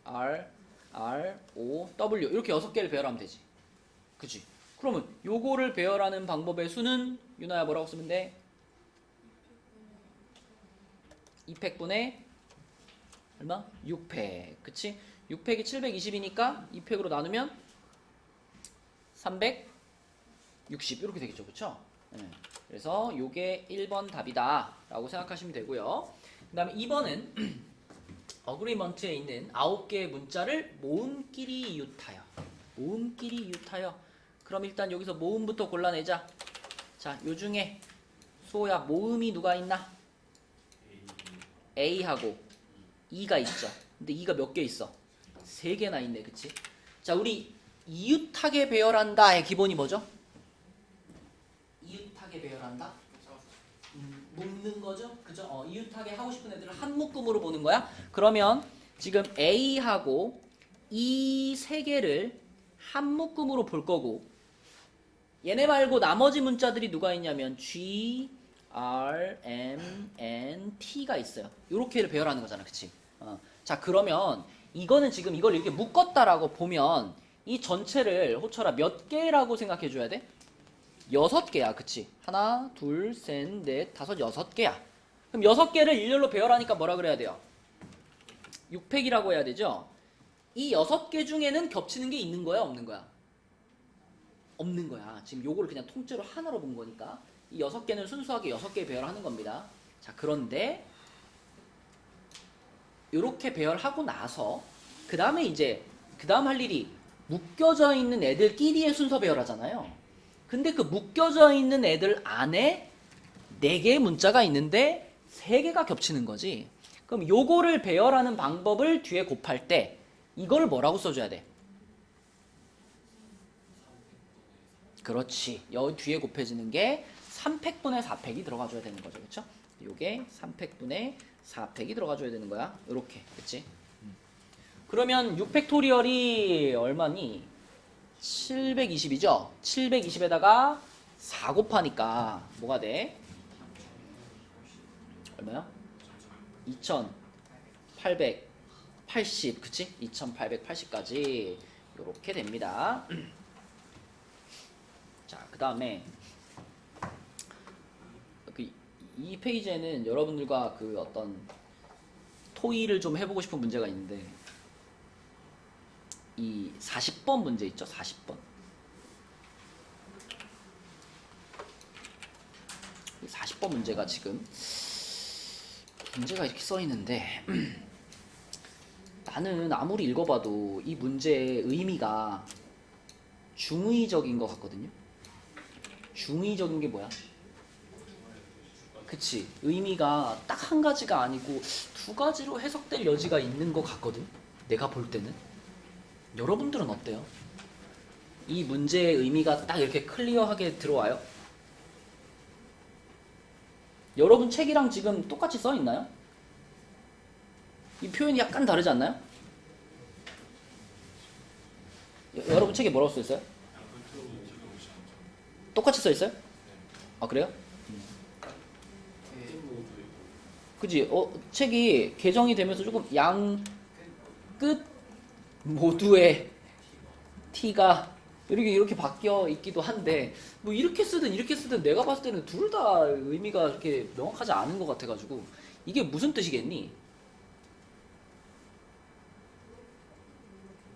R, R, O, W 이렇게 6개를 배열하면 되지. 그치? 그러면 요거를 배열하는 방법의 수는 유나야 뭐라고 쓰면 돼? 2팩분의 얼마? 6팩. 그치? 6팩이 720이니까 2팩으로 나누면 360 이렇게 되겠죠. 그쵸? 네. 그래서 요게 1번 답이다 라고 생각하시면 되고요. 그 다음에 2번은 어그리먼트에 있는 9개의 문자를 모음끼리 이웃하여. 모음끼리 이웃하여. 그럼 일단 여기서 모음부터 골라내자. 자, 요 중에 수호야 모음이 누가 있나? A하고 E가 있죠. 근데 E가 몇 개 있어? 3개나 있네. 그치? 자, 우리 이웃하게 배열한다의 기본이 뭐죠? 이웃하게 배열한다? 묶는 거죠? 그죠? 이웃하게 하고 싶은 애들을 한 묶음으로 보는 거야? 그러면 지금 A하고 E 3개를 한 묶음으로 볼 거고 얘네 말고 나머지 문자들이 누가 있냐면 G, R, M, N, T가 있어요. 요렇게를 배열하는 거잖아. 그치? 자, 그러면 이거는 지금 이걸 이렇게 묶었다라고 보면 이 전체를 호철아 몇 개라고 생각해 줘야 돼? 6개야. 그치? 하나, 둘, 셋, 넷, 다섯, 6개야. 그럼 6개를 일렬로 배열하니까 뭐라 그래야 돼요? 6팩이라고 해야 되죠? 이 6개 중에는 겹치는 게 있는 거야? 없는 거야? 없는 거야. 지금 요거를 그냥 통째로 하나로 본 거니까 이 6개는 순수하게 6개 배열하는 겁니다. 자, 그런데 요렇게 배열하고 나서 그 다음에 이제 그 다음 할 일이 묶여져 있는 애들끼리의 순서 배열하잖아요. 근데 그 묶여져 있는 애들 안에 4개의 문자가 있는데 3개가 겹치는 거지. 그럼 요거를 배열하는 방법을 뒤에 곱할 때 이걸 뭐라고 써줘야 돼? 그렇지. 여기 뒤에 곱해지는 게 3팩분의 4팩이 들어가줘야 되는 거죠. 그쵸? 요게 3팩분의 4팩이 들어가줘야 되는 거야. 요렇게. 그치? 그러면 6팩토리얼이 얼마니? 720이죠? 720에다가 4 곱하니까 뭐가 돼? 얼마야? 2880. 그치? 2880까지 요렇게 됩니다. 자, 그 다음에 이 페이지에는 여러분들과 그 어떤 토의를 좀 해보고 싶은 문제가 있는데 이 40번 문제 있죠? 40번. 40번 문제가 지금 문제가 이렇게 써 있는데 나는 아무리 읽어봐도 이 문제의 의미가 중의적인 것 같거든요. 중의적인 게 뭐야? 그치? 의미가 딱 한 가지가 아니고 2가지로 해석될 여지가 있는 것 같거든? 내가 볼 때는. 여러분들은 어때요? 이 문제의 의미가 딱 이렇게 클리어하게 들어와요? 여러분 책이랑 지금 똑같이 써 있나요? 이 표현이 약간 다르지 않나요? 여러분 책에 뭐라고 써 있어요? 똑같이 써 있어요? 아, 그래요? 그지? 책이 개정이 되면서 조금 양 끝 모두의 T가 이렇게 바뀌어 있기도 한데 뭐 이렇게 쓰든 내가 봤을 때는 둘 다 의미가 이렇게 명확하지 않은 것 같아가지고 이게 무슨 뜻이겠니?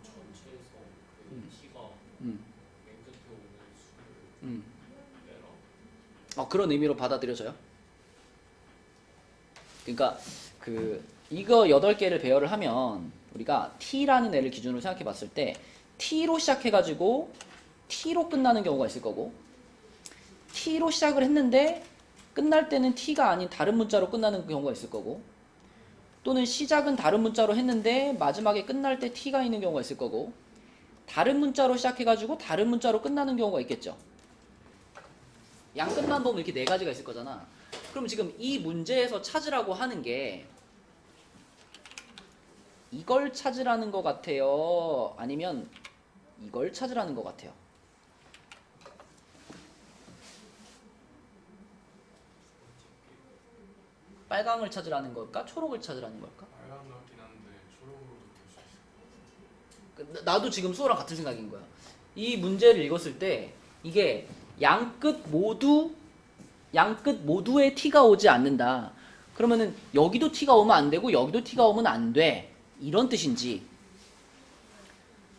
전체에서 그 T가 음. 맨 끝에 오는 수를 내라. 그런 의미로 받아들여져요? 그러니까 그 이거 8개를 배열을 하면 우리가 t라는 애를 기준으로 생각해 봤을 때 t로 시작해가지고 t로 끝나는 경우가 있을 거고 t로 시작을 했는데 끝날 때는 t가 아닌 다른 문자로 끝나는 경우가 있을 거고 또는 시작은 다른 문자로 했는데 마지막에 끝날 때 t가 있는 경우가 있을 거고 다른 문자로 시작해가지고 다른 문자로 끝나는 경우가 있겠죠. 양끝만 보면 이렇게 4가지가 있을 거잖아. 그럼 지금 이 문제에서 찾으라고 하는 게 이걸 찾으라는 것 같아요? 아니면 이걸 찾으라는 것 같아요? 빨강을 찾으라는 걸까? 초록을 찾으라는 걸까? 빨간 것 같긴 한데 초록으로도 볼 수 있을 것 같아요. 나도 지금 수호랑 같은 생각인 거야. 이 문제를 읽었을 때 이게 양끝 모두에 t가 오지 않는다. 그러면은 여기도 t가 오면 안 되고 여기도 t가 오면 안 돼. 이런 뜻인지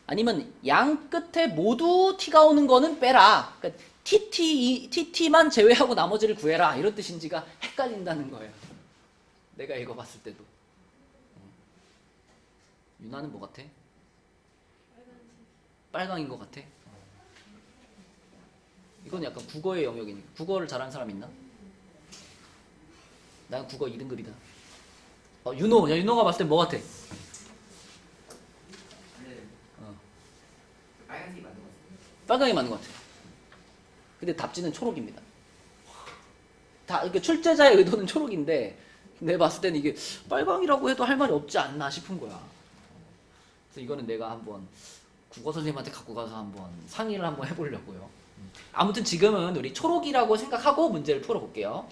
아니면 양 끝에 모두 t가 오는 거는 빼라. 그러니까 TT만 제외하고 나머지를 구해라. 이런 뜻인지가 헷갈린다는 거예요. 내가 읽어봤을 때도. 유나는 뭐 같아? 빨강인 것 같아? 이건 약간 국어의 영역이니까. 국어를 잘하는 사람 있나? 난 국어 2등급이다. 윤호가 봤을 때 뭐 같아? 빨간색이 맞는 것 같아요. 빨강이 맞는 것 같아. 근데 답지는 초록입니다. 그러니까 출제자의 의도는 초록인데 내가 봤을 때는 이게 빨강이라고 해도 할 말이 없지 않나 싶은 거야. 그래서 이거는 내가 한번 국어 선생님한테 갖고 가서 한번 상의를 한번 해보려고요. 아무튼 지금은 우리 초록이라고 생각하고 문제를 풀어볼게요.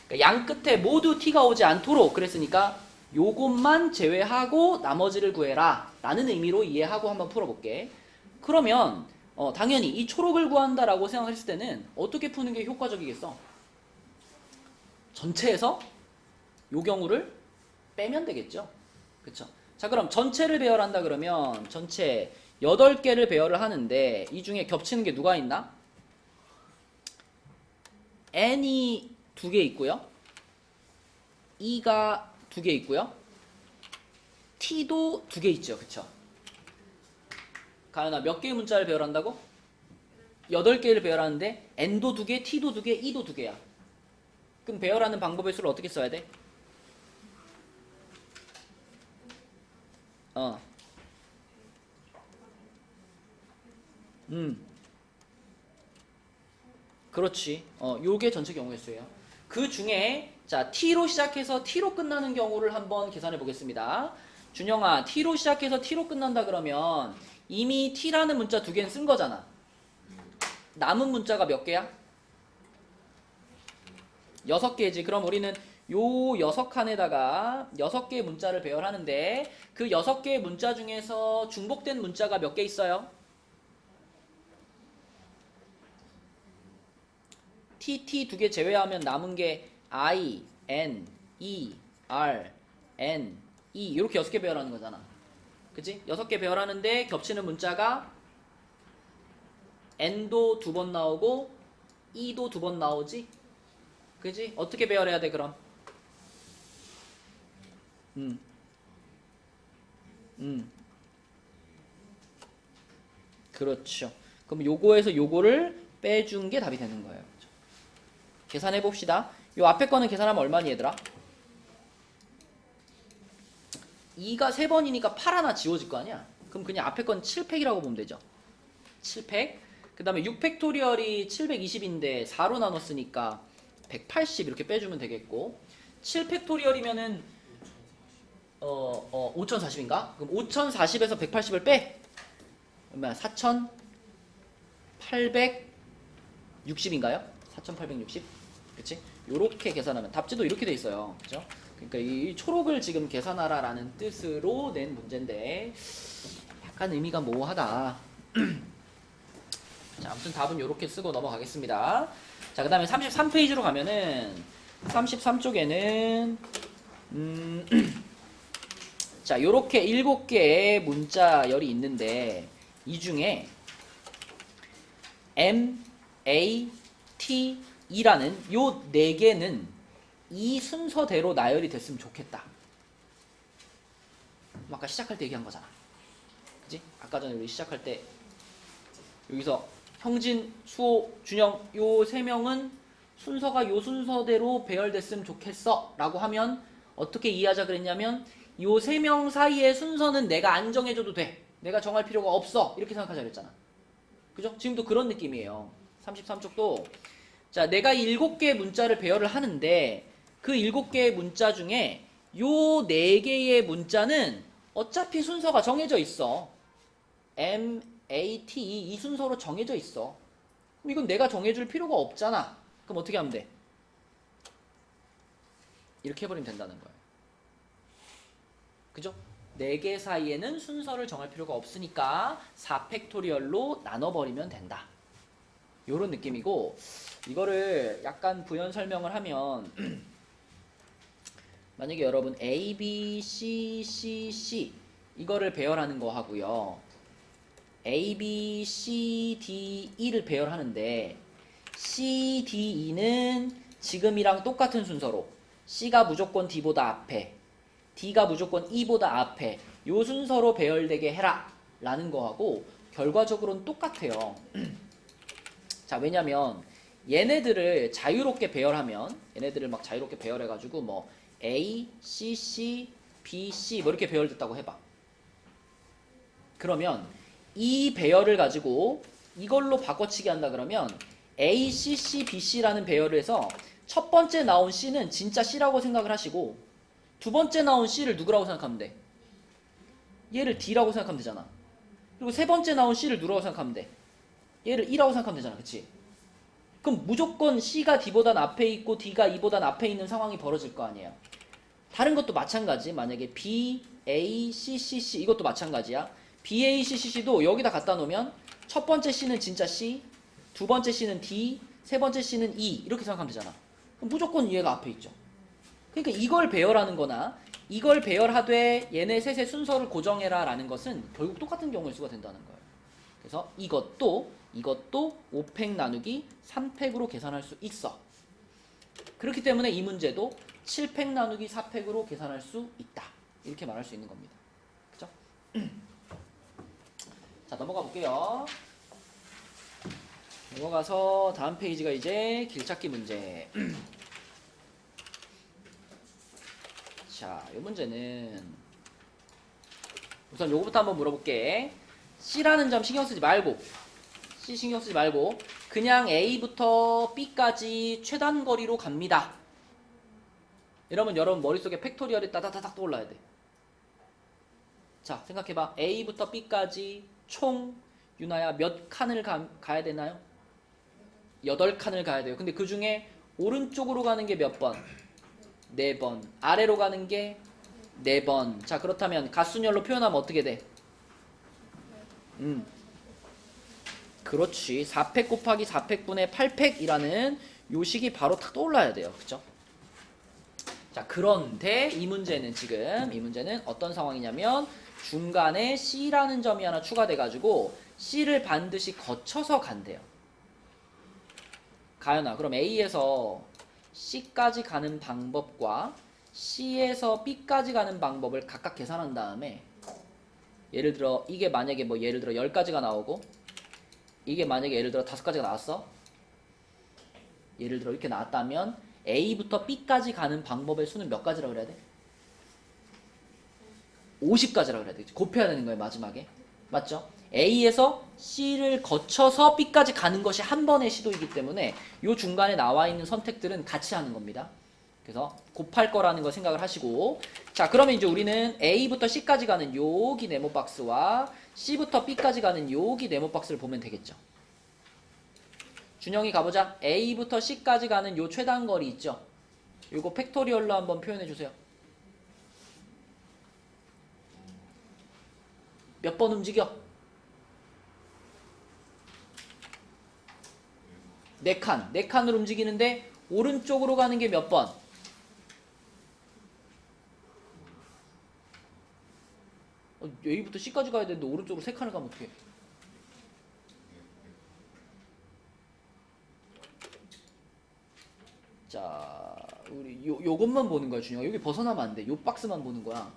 그러니까 양 끝에 모두 t가 오지 않도록 그랬으니까 요것만 제외하고 나머지를 구해라 라는 의미로 이해하고 한번 풀어볼게. 그러면 당연히 이 초록을 구한다라고 생각했을 때는 어떻게 푸는 게 효과적이겠어? 전체에서 요 경우를 빼면 되겠죠. 그쵸? 자, 그럼 전체를 배열한다 그러면 전체 8개를 배열을 하는데 이 중에 겹치는 게 누가 있나? n이 2개 있고요. e가 2개 있고요. t도 2개 있죠. 그쵸? 가연아, 몇 개의 문자를 배열한다고? 8개를 배열하는데 n도 2개, t도 2개, e도 2개야. 그럼 배열하는 방법의 수를 어떻게 써야 돼? 그렇지. 요게 전체 경우의 수예요. 그 중에 자 t로 시작해서 t로 끝나는 경우를 한번 계산해 보겠습니다. 준영아, t로 시작해서 t로 끝난다 그러면 이미 t라는 문자 2개는 쓴 거잖아. 남은 문자가 몇 개야? 6개지. 그럼 우리는 요 6칸에다가 6개의 문자를 배열하는데 그 6개의 문자 중에서 중복된 문자가 몇 개 있어요? TT 2개 제외하면 남은 게 I, N, E, R, N, E 이렇게 6개 배열하는 거잖아. 그치? 6개 배열하는데 겹치는 문자가 N도 2번 나오고 E도 2번 나오지? 그치? 어떻게 배열해야 돼 그럼? 그렇죠. 그럼 요거에서 요거를 빼준 게 답이 되는 거예요. 그렇죠? 계산해 봅시다. 요 앞에 거는 계산하면 얼마니 얘들아? 2가 3번이니까 8 하나 지워질 거 아니야? 그럼 그냥 앞에 건 7팩이라고 보면 되죠. 7팩. 그 다음에 6팩토리얼이 720인데 4로 나눴으니까 180 이렇게 빼주면 되겠고 7팩토리얼이면은 5040인가? 그럼 5040에서 180을 빼! 얼마야? 4860인가요? 4860? 그치? 요렇게 계산하면 답지도 이렇게 돼 있어요. 그죠? 그러니까 이 초록을 지금 계산하라 라는 뜻으로 낸 문제인데 약간 의미가 모호하다. 자, 아무튼 답은 요렇게 쓰고 넘어가겠습니다. 자, 그 다음에 33페이지로 가면은 33쪽에는 자, 요렇게 7개의 문자열이 있는데 이 중에 M, A, T, E라는 요 4개는 이 순서대로 나열이 됐으면 좋겠다. 아까 시작할 때 얘기한 거잖아. 그지? 아까 전에 우리 시작할 때 여기서 형진, 수호, 준영 요 세 명은 순서가 요 순서대로 배열됐으면 좋겠어 라고 하면 어떻게 이해하자 그랬냐면 요 세 명 사이의 순서는 내가 안 정해줘도 돼. 내가 정할 필요가 없어. 이렇게 생각하자 그랬잖아. 그죠? 지금도 그런 느낌이에요. 33쪽도 자, 내가 7개의 문자를 배열을 하는데 그 7개의 문자 중에 요 4개의 문자는 어차피 순서가 정해져 있어. M, A, T, E 이 순서로 정해져 있어. 그럼 이건 내가 정해줄 필요가 없잖아. 그럼 어떻게 하면 돼? 이렇게 해버리면 된다는 거예요. 그죠? 4개 사이에는 순서를 정할 필요가 없으니까 4팩토리얼로 나눠버리면 된다. 요런 느낌이고 이거를 약간 부연 설명을 하면 만약에 여러분 A, B, C, C, C 이거를 배열하는 거 하고요. A, B, C, D, E를 배열하는데 C, D, E는 지금이랑 똑같은 순서로 C가 무조건 D보다 앞에 D가 무조건 E보다 앞에 요 순서로 배열되게 해라 라는 거하고 결과적으로는 똑같아요. 자, 왜냐면 얘네들을 자유롭게 배열하면 얘네들을 막 자유롭게 배열해가지고 뭐 A, C, C, B, C 뭐 이렇게 배열됐다고 해봐. 그러면 이 배열을 가지고 이걸로 바꿔치기 한다 그러면 A, C, C, B, C라는 배열을 해서 첫 번째 나온 C는 진짜 C라고 생각을 하시고 두 번째 나온 C를 누구라고 생각하면 돼? 얘를 D라고 생각하면 되잖아. 그리고 세 번째 나온 C를 누구라고 생각하면 돼? 얘를 E라고 생각하면 되잖아. 그치? 그럼 무조건 C가 D보단 앞에 있고 D가 E보단 앞에 있는 상황이 벌어질 거 아니에요. 다른 것도 마찬가지. 만약에 B, A, C, C, C 이것도 마찬가지야. B, A, C, C, C도 여기다 갖다 놓으면 첫 번째 C는 진짜 C, 두 번째 C는 D, 세 번째 C는 E 이렇게 생각하면 되잖아. 그럼 무조건 얘가 앞에 있죠. 그러니까 이걸 배열하는 거나 이걸 배열하되 얘네 셋의 순서를 고정해라 라는 것은 결국 똑같은 경우일 수가 된다는 거예요. 그래서 이것도 5팩 나누기 3팩으로 계산할 수 있어. 그렇기 때문에 이 문제도 7팩 나누기 4팩으로 계산할 수 있다. 이렇게 말할 수 있는 겁니다. 그죠? 자, 넘어가 볼게요. 넘어가서 다음 페이지가 이제 길찾기 문제. 자, 이 문제는 우선 요거부터 한번 물어볼게. C라는 점 신경 쓰지 말고 C 신경 쓰지 말고 그냥 A부터 B까지 최단 거리로 갑니다. 이러면 여러분 머릿속에 팩토리얼이 따다다닥 떠올라야 돼. 자, 생각해봐. A부터 B까지 총 유나야 몇 칸을 가야 되나요? 8칸을 가야 돼요. 근데 그 중에 오른쪽으로 가는 게 몇 번? 4번. 아래로 가는 게 4번. 자, 그렇다면 가순열로 표현하면 어떻게 돼? 그렇지. 4팩 곱하기 4팩분의 8팩이라는 요식이 바로 탁 떠올라야 돼요. 그쵸? 자, 그런데 이 문제는 어떤 상황이냐면 중간에 C라는 점이 하나 추가돼가지고 C를 반드시 거쳐서 간대요. 가연아, 그럼 A에서 C까지 가는 방법과 C에서 B까지 가는 방법을 각각 계산한 다음에 예를 들어 이게 만약에 뭐 예를 들어 10가지가 나오고 이게 만약에 예를 들어 5가지가 나왔어. 예를 들어 이렇게 나왔다면 A부터 B까지 가는 방법의 수는 몇 가지라고 그래야 돼? 50가지라고 그래야 돼. 곱해야 되는 거예요, 마지막에. 맞죠? A에서 C를 거쳐서 B까지 가는 것이 한 번의 시도이기 때문에 이 중간에 나와 있는 선택들은 같이 하는 겁니다. 그래서 곱할 거라는 거 생각을 하시고, 자, 그러면 이제 우리는 A부터 C까지 가는 여기 네모 박스와 C부터 B까지 가는 여기 네모 박스를 보면 되겠죠. 준영이 가보자. A부터 C까지 가는 요 최단 거리 있죠. 요거 팩토리얼로 한번 표현해 주세요. 몇 번 움직여? 4칸. 4칸으로 움직이는데 오른쪽으로 가는 게 몇 번? A부터 C까지 가야 되는데 오른쪽으로 3칸을 가면 어떡해? 자, 우리 요것만 보는 거야, 준영아. 여기 벗어나면 안 돼. 요 박스만 보는 거야.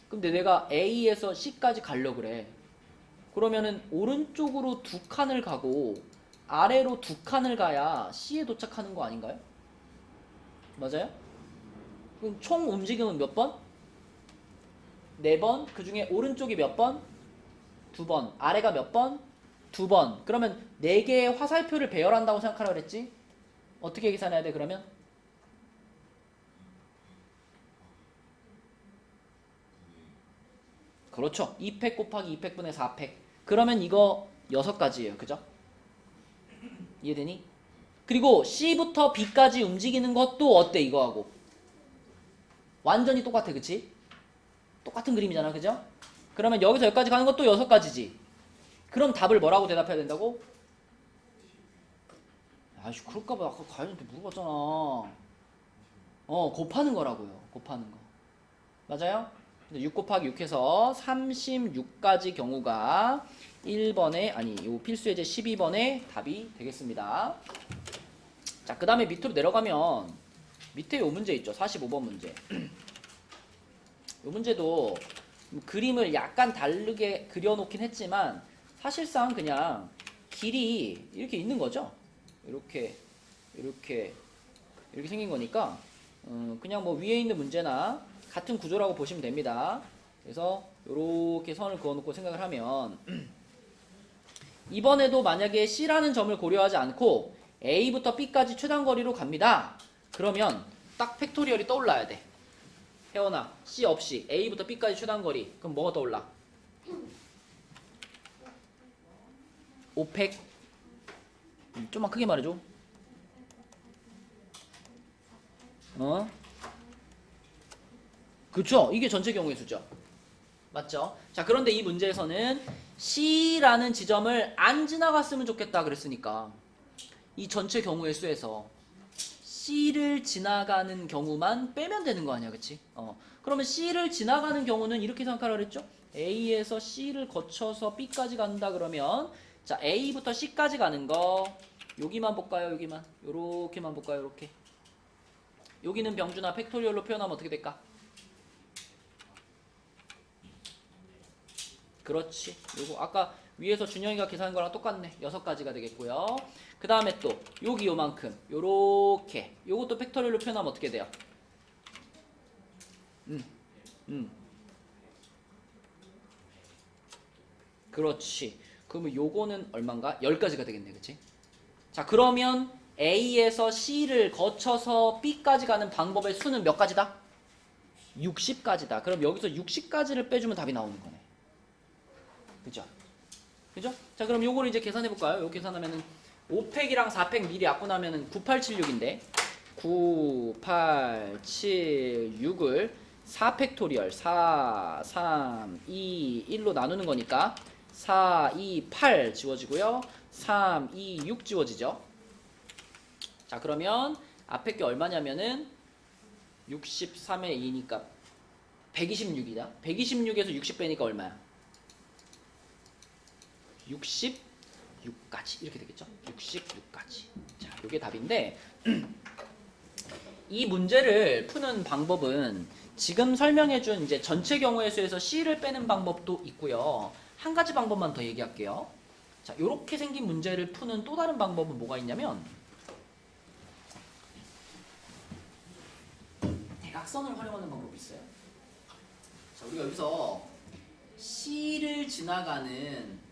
근데 내가 A에서 C까지 가려고 그래. 그러면은 오른쪽으로 2칸을 가고 아래로 2칸을 가야 C에 도착하는 거 아닌가요? 맞아요? 그럼 총 움직임은 몇 번? 4번. 그 중에 오른쪽이 몇 번? 2번. 아래가 몇 번? 2번. 그러면 4개의 화살표를 배열한다고 생각하라 그랬지? 어떻게 계산해야 돼 그러면? 그렇죠. 2팩 곱하기 2팩분의 4팩. 그러면 이거 6가지예요. 그죠? 이해되니? 그리고 C부터 B까지 움직이는 것도 어때 이거하고? 완전히 똑같아. 그치? 똑같은 그림이잖아. 그죠? 그러면 여기서 여기까지 가는 것도 6가지지. 그럼 답을 뭐라고 대답해야 된다고? 아이씨 그럴까봐 아까 가연한테 물어봤잖아. 곱하는 거라고요. 곱하는 거. 맞아요? 6 곱하기 6 해서 36가지 경우가 1번에 아니 요 필수 예제 12번의 답이 되겠습니다. 자, 그 다음에 밑으로 내려가면 밑에 요 문제 있죠. 45번 문제. 요 문제도 그림을 약간 다르게 그려놓긴 했지만 사실상 그냥 길이 이렇게 있는 거죠. 이렇게 생긴 거니까 그냥 뭐 위에 있는 문제나 같은 구조라고 보시면 됩니다. 그래서 이렇게 선을 그어놓고 생각을 하면 이번에도 만약에 C라는 점을 고려하지 않고 A부터 B까지 최단 거리로 갑니다. 그러면 딱 팩토리얼이 떠올라야 돼. 혜원아, C 없이 A부터 B까지 최단 거리. 그럼 뭐가 떠올라? 5팩. 좀만 크게 말해줘. 그쵸? 이게 전체 경우의 수죠. 맞죠? 자, 그런데 이 문제에서는 C라는 지점을 안 지나갔으면 좋겠다 그랬으니까 이 전체 경우의 수에서 C를 지나가는 경우만 빼면 되는 거 아니야, 그치? 그러면 C를 지나가는 경우는 이렇게 생각하라 그랬죠? A에서 C를 거쳐서 B까지 간다 그러면 자, A부터 C까지 가는 거 여기만 볼까요? 여기만. 요렇게만 볼까요? 요렇게. 여기는 병준아 팩토리얼로 표현하면 어떻게 될까? 그렇지. 요거 아까 위에서 준영이가 계산한 거랑 똑같네. 6가지가 되겠고요. 그 다음에 또 여기 요만큼 요렇게 요것도 팩토리얼로 표현하면 어떻게 돼요? 그렇지. 그러면 요거는 얼만가? 10가지가 되겠네. 그치? 자, 그러면 A에서 C를 거쳐서 B까지 가는 방법의 수는 몇 가지다? 60가지다. 그럼 여기서 60가지를 빼주면 답이 나오는 거네. 그죠? 그죠? 자, 그럼 요거를 이제 계산해 볼까요? 요 계산하면은 5팩이랑 4팩 미리 갖고 나면은 9876인데 9876을 4팩토리얼 4, 3, 2, 1로 나누는 거니까 4, 2, 8 지워지고요. 3, 2, 6 지워지죠. 자, 그러면 앞에 게 얼마냐면은 63의 2니까 126이다. 126에서 60 빼니까 얼마야? 66까지 이렇게 되겠죠? 66까지. 자, 이게 답인데 이 문제를 푸는 방법은 지금 설명해준 이제 전체 경우의 수에서 C를 빼는 방법도 있고요. 한 가지 방법만 더 얘기할게요. 자, 이렇게 생긴 문제를 푸는 또 다른 방법은 뭐가 있냐면 대각선을 활용하는 방법이 있어요. 자, 우리가 여기서 C를 지나가는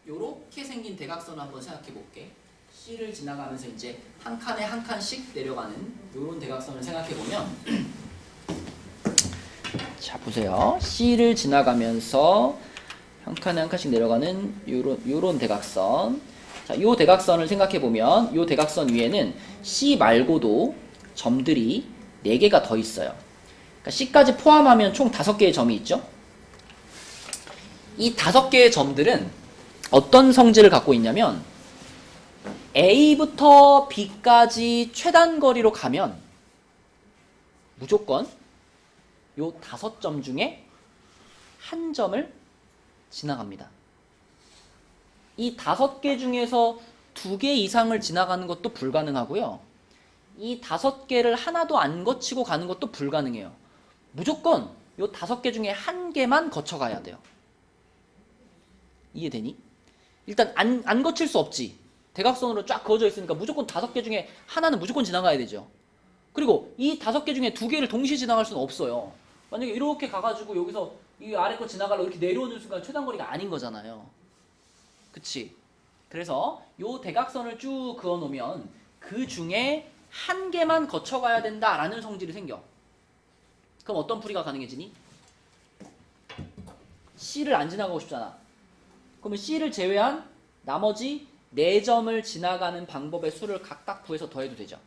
요렇게 생긴 대각선을 한번 생각해 볼게. C를 지나가면서 이제 한 칸에 한 칸씩 내려가는 요런 대각선을 생각해 보면 자, 보세요. C를 지나가면서 한 칸에 한 칸씩 내려가는 요런 대각선. 자, 요 대각선을 생각해 보면 요 대각선 위에는 C 말고도 점들이 4개가 더 있어요. 그러니까 C까지 포함하면 총 5개의 점이 있죠. 이 5개의 점들은 어떤 성질을 갖고 있냐면 A부터 B까지 최단 거리로 가면 무조건 요 5점 중에 한 점을 지나갑니다. 이 5개 중에서 2개 이상을 지나가는 것도 불가능하고요. 이 5개를 하나도 안 거치고 가는 것도 불가능해요. 무조건 요 5개 중에 한 개만 거쳐가야 돼요. 이해되니? 일단 안 거칠 수 없지. 대각선으로 쫙 그어져 있으니까 무조건 5개 중에 하나는 무조건 지나가야 되죠. 그리고 이 5개 중에 2개를 동시에 지나갈 수는 없어요. 만약에 이렇게 가가지고 여기서 이 아래 거 지나가려고 이렇게 내려오는 순간 최단거리가 아닌 거잖아요. 그치? 그래서 요 대각선을 쭉 그어놓으면 그 중에 한 개만 거쳐가야 된다라는 성질이 생겨. 그럼 어떤 풀이가 가능해지니? C를 안 지나가고 싶잖아. 그러면 C를 제외한 나머지 4점을 지나가는 방법의 수를 각각 구해서 더해도 되죠.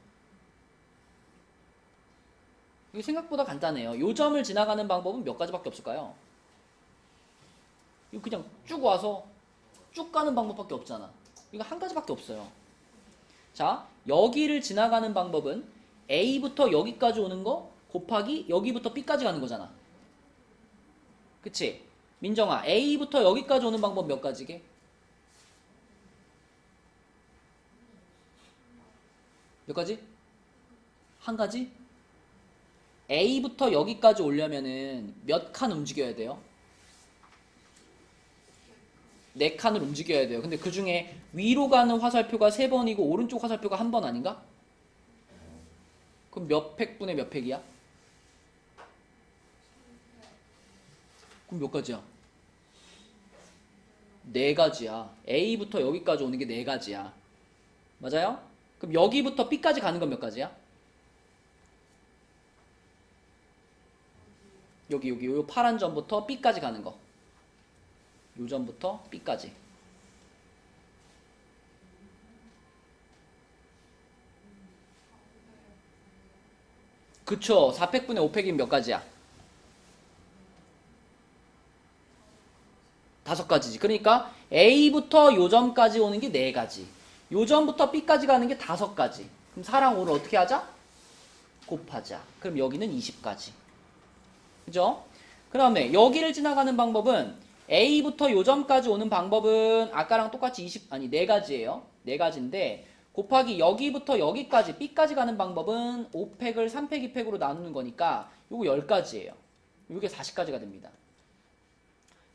이게 생각보다 간단해요. 요 점을 지나가는 방법은 몇 가지밖에 없을까요? 이거 그냥 쭉 와서 쭉 가는 방법밖에 없잖아. 이거 한 가지밖에 없어요. 자, 여기를 지나가는 방법은 A부터 여기까지 오는 거 곱하기 여기부터 B까지 가는 거잖아. 그치? 민정아, A부터 여기까지 오는 방법 몇 가지게? 몇 가지? 한 가지? A부터 여기까지 오려면은 몇 칸 움직여야 돼요? 4칸을 움직여야 돼요. 근데 그 중에 위로 가는 화살표가 3번이고 오른쪽 화살표가 1번 아닌가? 그럼 몇 팩분의 몇 팩이야? 그럼 몇 가지야? 4가지야. A부터 여기까지 오는 게 4가지야. 맞아요? 그럼 여기부터 B까지 가는 건 몇 가지야? 여기 요 파란 점부터 B까지 가는 거. 요 점부터 B까지. 그쵸. 4팩분의 5팩이면 몇 가지야? 5가지지. 그러니까 A부터 요 점까지 오는 게 4가지. 요 점부터 B까지 가는 게 5가지. 그럼 4랑 5를 어떻게 하자? 곱하자. 그럼 여기는 20가지. 그죠? 그 다음에 여기를 지나가는 방법은 A부터 요 점까지 오는 방법은 아까랑 똑같이 4가지예요. 4가지인데 곱하기 여기부터 여기까지 B까지 가는 방법은 5팩을 3팩, 2팩으로 나누는 거니까 요거 10가지예요. 요게 40가지가 됩니다.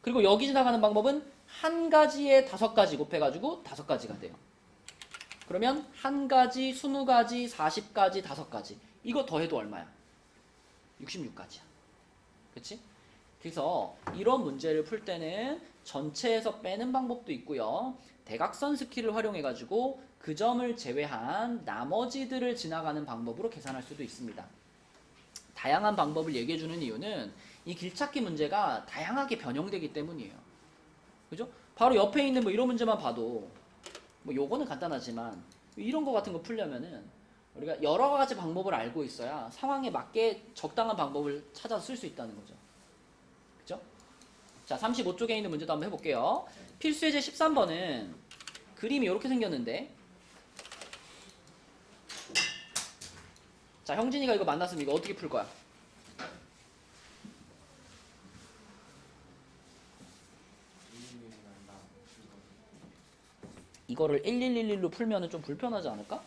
그리고 여기 지나가는 방법은 한 가지에 5가지 곱해가지고 5가지가 돼요. 그러면 한 가지, 20가지, 40가지, 5가지. 이거 더해도 얼마야? 66가지야. 그치? 그래서 이런 문제를 풀 때는 전체에서 빼는 방법도 있고요. 대각선 스킬을 활용해가지고 그 점을 제외한 나머지들을 지나가는 방법으로 계산할 수도 있습니다. 다양한 방법을 얘기해주는 이유는 이 길찾기 문제가 다양하게 변형되기 때문이에요. 그죠? 바로 옆에 있는 뭐 이런 문제만 봐도 뭐 요거는 간단하지만 이런 거 같은 거 풀려면은 우리가 여러 가지 방법을 알고 있어야 상황에 맞게 적당한 방법을 찾아서 쓸 수 있다는 거죠. 그죠? 자, 35쪽에 있는 문제도 한번 해볼게요. 필수예제 13번은 그림이 이렇게 생겼는데, 자, 형진이가 이거 만났으면 이거 어떻게 풀 거야? 이거를 1111로 풀면은 좀 불편하지 않을까?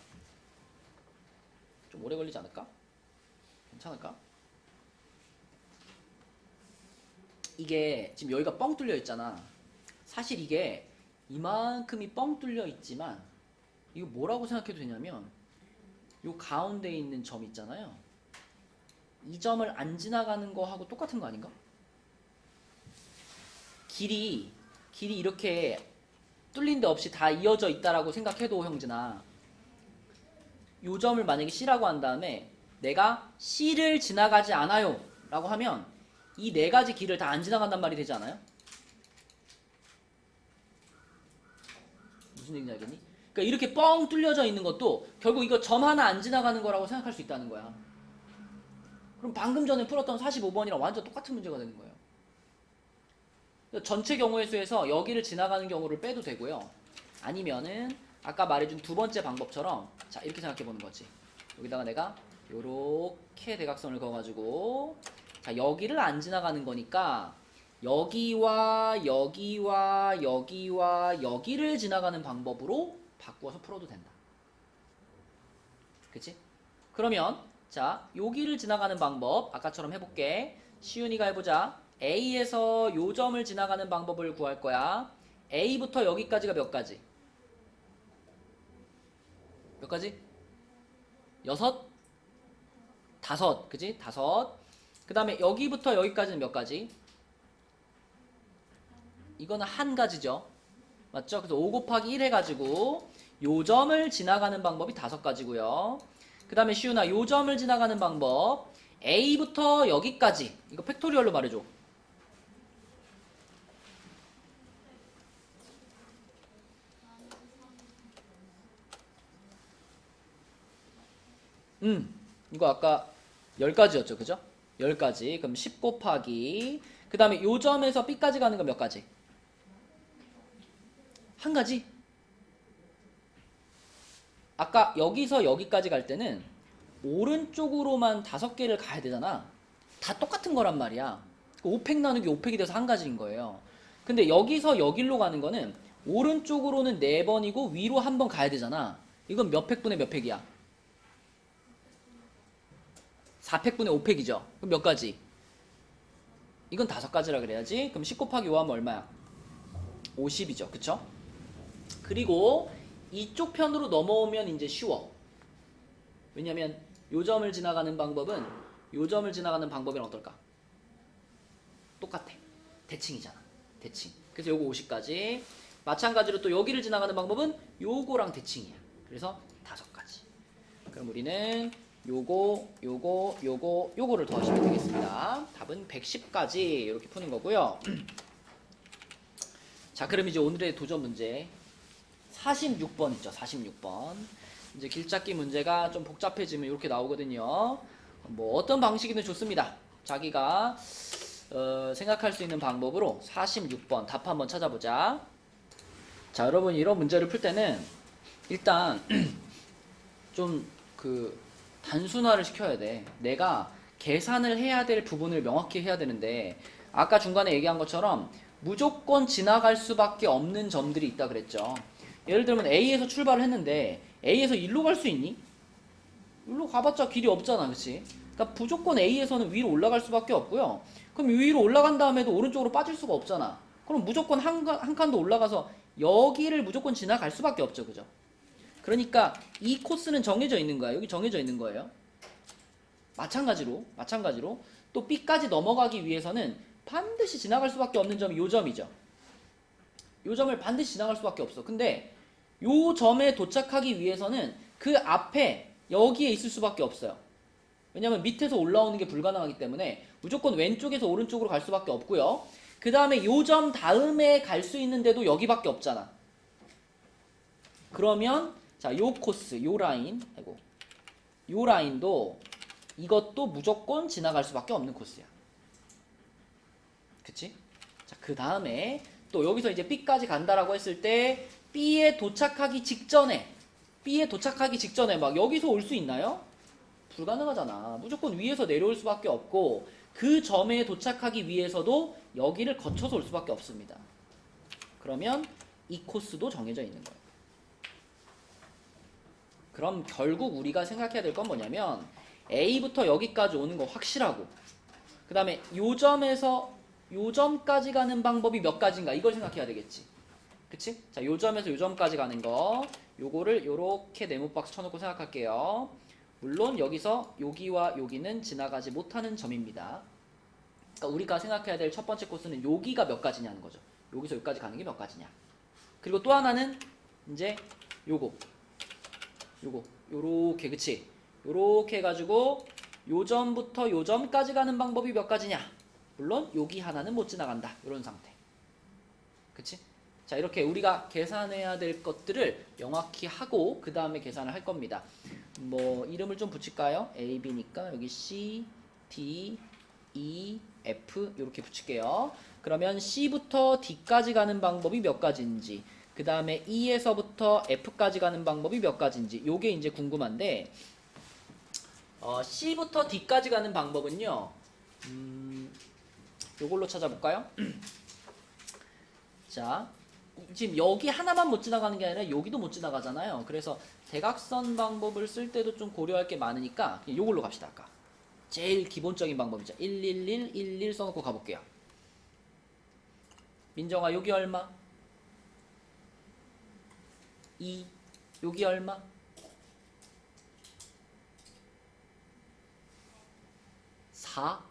좀 오래 걸리지 않을까? 괜찮을까? 이게 지금 여기가 뻥 뚫려 있잖아. 사실 이게 이만큼이 뻥 뚫려 있지만 이거 뭐라고 생각해도 되냐면 요 가운데 있는 점 있잖아요. 이 점을 안 지나가는 거하고 똑같은 거 아닌가? 길이 이렇게 뚫린 데 없이 다 이어져 있다라고 생각해도 형진아, 요 점을 만약에 C라고 한 다음에 내가 C를 지나가지 않아요 라고 하면 이 4가지 길을 다 안 지나간단 말이 되지 않아요? 무슨 얘기인지 알겠니? 그러니까 이렇게 뻥 뚫려져 있는 것도 결국 이거 점 하나 안 지나가는 거라고 생각할 수 있다는 거야. 그럼 방금 전에 풀었던 45번이랑 완전 똑같은 문제가 되는 거예요. 전체 경우의 수에서 여기를 지나가는 경우를 빼도 되고요. 아니면은 아까 말해준 두 번째 방법처럼 자, 이렇게 생각해 보는 거지. 여기다가 내가 요렇게 대각선을 그어가지고 자, 여기를 안 지나가는 거니까 여기와 여기와 여기와 여기를 지나가는 방법으로 바꾸어서 풀어도 된다. 그치? 그러면 자, 여기를 지나가는 방법 아까처럼 해볼게. 시윤이가 해보자. A에서 요 점을 지나가는 방법을 구할 거야. A부터 여기까지가 몇 가지? 몇 가지? 6? 5, 그지? 5. 그 다음에 여기부터 여기까지는 몇 가지? 이거는 한 가지죠. 맞죠? 그래서 5 곱하기 1 해가지고 요 점을 지나가는 방법이 5가지고요. 그 다음에 시윤아, 요 점을 지나가는 방법 A부터 여기까지, 이거 팩토리얼로 말해줘. 이거 아까 10가지였죠, 그죠? 10가지. 그럼 10 곱하기, 그 다음에 요 점에서 B까지 가는 건 몇 가지? 한 가지? 아까 여기서 여기까지 갈 때는 오른쪽으로만 5개를 가야 되잖아. 다 똑같은 거란 말이야. 5팩 나누기 5팩이 돼서 한 가지인 거예요. 근데 여기서 여기로 가는 거는 오른쪽으로는 4번이고 위로 한 번 가야 되잖아. 이건 몇 팩분의 몇 팩이야? 4팩분의 5팩이죠. 그럼 몇 가지? 이건 5가지라 그래야지. 그럼 10 곱하기 5 하면 얼마야? 50이죠. 그쵸? 그리고 이쪽 편으로 넘어오면 이제 쉬워. 왜냐면 요 점을 지나가는 방법은 요 점을 지나가는 방법이랑 어떨까? 똑같아. 대칭이잖아. 대칭. 그래서 요거 50까지. 마찬가지로 또 여기를 지나가는 방법은 요거랑 대칭이야. 그래서 5가지. 그럼 우리는 요거를 더하시면 되겠습니다. 답은 110까지 이렇게 푸는 거고요. 자, 그럼 이제 오늘의 도전 문제 46번 있죠. 46번. 이제 길찾기 문제가 좀 복잡해지면 이렇게 나오거든요. 뭐 어떤 방식이든 좋습니다. 자기가 생각할 수 있는 방법으로 46번 답 한번 찾아보자. 자, 여러분 이런 문제를 풀 때는 일단 좀 단순화를 시켜야 돼. 내가 계산을 해야 될 부분을 명확히 해야 되는데 아까 중간에 얘기한 것처럼 무조건 지나갈 수밖에 없는 점들이 있다 그랬죠. 예를 들면 A에서 출발을 했는데 A에서 일로 갈 수 있니? 일로 가봤자 길이 없잖아, 그치? 그러니까 무조건 A에서는 위로 올라갈 수밖에 없고요. 그럼 위로 올라간 다음에도 오른쪽으로 빠질 수가 없잖아. 그럼 무조건 한 칸 더 올라가서 여기를 무조건 지나갈 수밖에 없죠, 그죠? 그러니까 이 코스는 정해져 있는 거야. 여기 정해져 있는 거예요. 마찬가지로 또 B까지 넘어가기 위해서는 반드시 지나갈 수밖에 없는 점이 요 점이죠. 요 점을 반드시 지나갈 수밖에 없어. 근데 요 점에 도착하기 위해서는 그 앞에 여기에 있을 수밖에 없어요. 왜냐면 밑에서 올라오는 게 불가능하기 때문에 무조건 왼쪽에서 오른쪽으로 갈 수밖에 없고요. 그 다음에 요 점 다음에 갈 수 있는데도 여기밖에 없잖아. 그러면 자, 요 코스, 요 라인, 요 라인도 이것도 무조건 지나갈 수밖에 없는 코스야. 그치? 자, 그 다음에 또 여기서 이제 B까지 간다라고 했을 때 B에 도착하기 직전에 막 여기서 올 수 있나요? 불가능하잖아. 무조건 위에서 내려올 수밖에 없고 그 점에 도착하기 위해서도 여기를 거쳐서 올 수밖에 없습니다. 그러면 이 코스도 정해져 있는 거예요. 그럼 결국 우리가 생각해야 될 건 뭐냐면 A부터 여기까지 오는 거 확실하고 그 다음에 요 점에서 요 점까지 가는 방법이 몇 가지인가 이걸 생각해야 되겠지. 그치? 자, 요 점에서 요 점까지 가는 거 요거를 요렇게 네모 박스 쳐놓고 생각할게요. 물론 여기서 여기와 여기는 지나가지 못하는 점입니다. 그러니까 우리가 생각해야 될 첫 번째 코스는 여기가 몇 가지냐는 거죠. 여기서 여기까지 가는 게 몇 가지냐. 그리고 또 하나는 이제 요렇게, 그치? 요렇게 해가지고 요 점부터 요 점까지 가는 방법이 몇 가지냐. 물론 여기 하나는 못 지나간다. 이런 상태. 그치? 자, 이렇게 우리가 계산해야 될 것들을 명확히 하고 그 다음에 계산을 할 겁니다. 뭐 이름을 좀 붙일까요? A, B니까 여기 C, D, E, F 이렇게 붙일게요. 그러면 C부터 D까지 가는 방법이 몇 가지인지 그 다음에 E에서부터 F까지 가는 방법이 몇 가지인지 요게 이제 궁금한데 C부터 D까지 가는 방법은요 요걸로 찾아볼까요? 자, 지금 여기 하나만 못 지나가는 게 아니라 여기도 못 지나가잖아요. 그래서 대각선 방법을 쓸 때도 좀 고려할 게 많으니까 요걸로 갑시다. 아까 제일 기본적인 방법이죠. 111, 11 써놓고 가볼게요. 민정아 여기 얼마? 2. 여기 얼마? 4.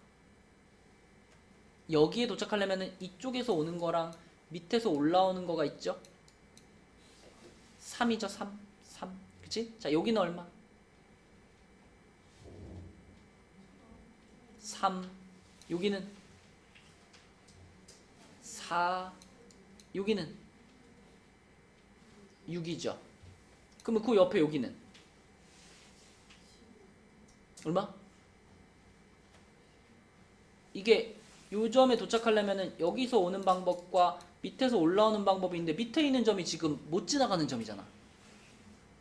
여기에 도착하려면 이쪽에서 오는 거랑 밑에서 올라오는 거가 있죠? 3이죠. 3. 그치? 자 여기는 얼마? 3. 여기는 4. 여기는 6이죠. 그러면 그 옆에 여기는 얼마? 이게 요 점에 도착하려면 여기서 오는 방법과 밑에서 올라오는 방법이 있는데 밑에 있는 점이 지금 못 지나가는 점이잖아.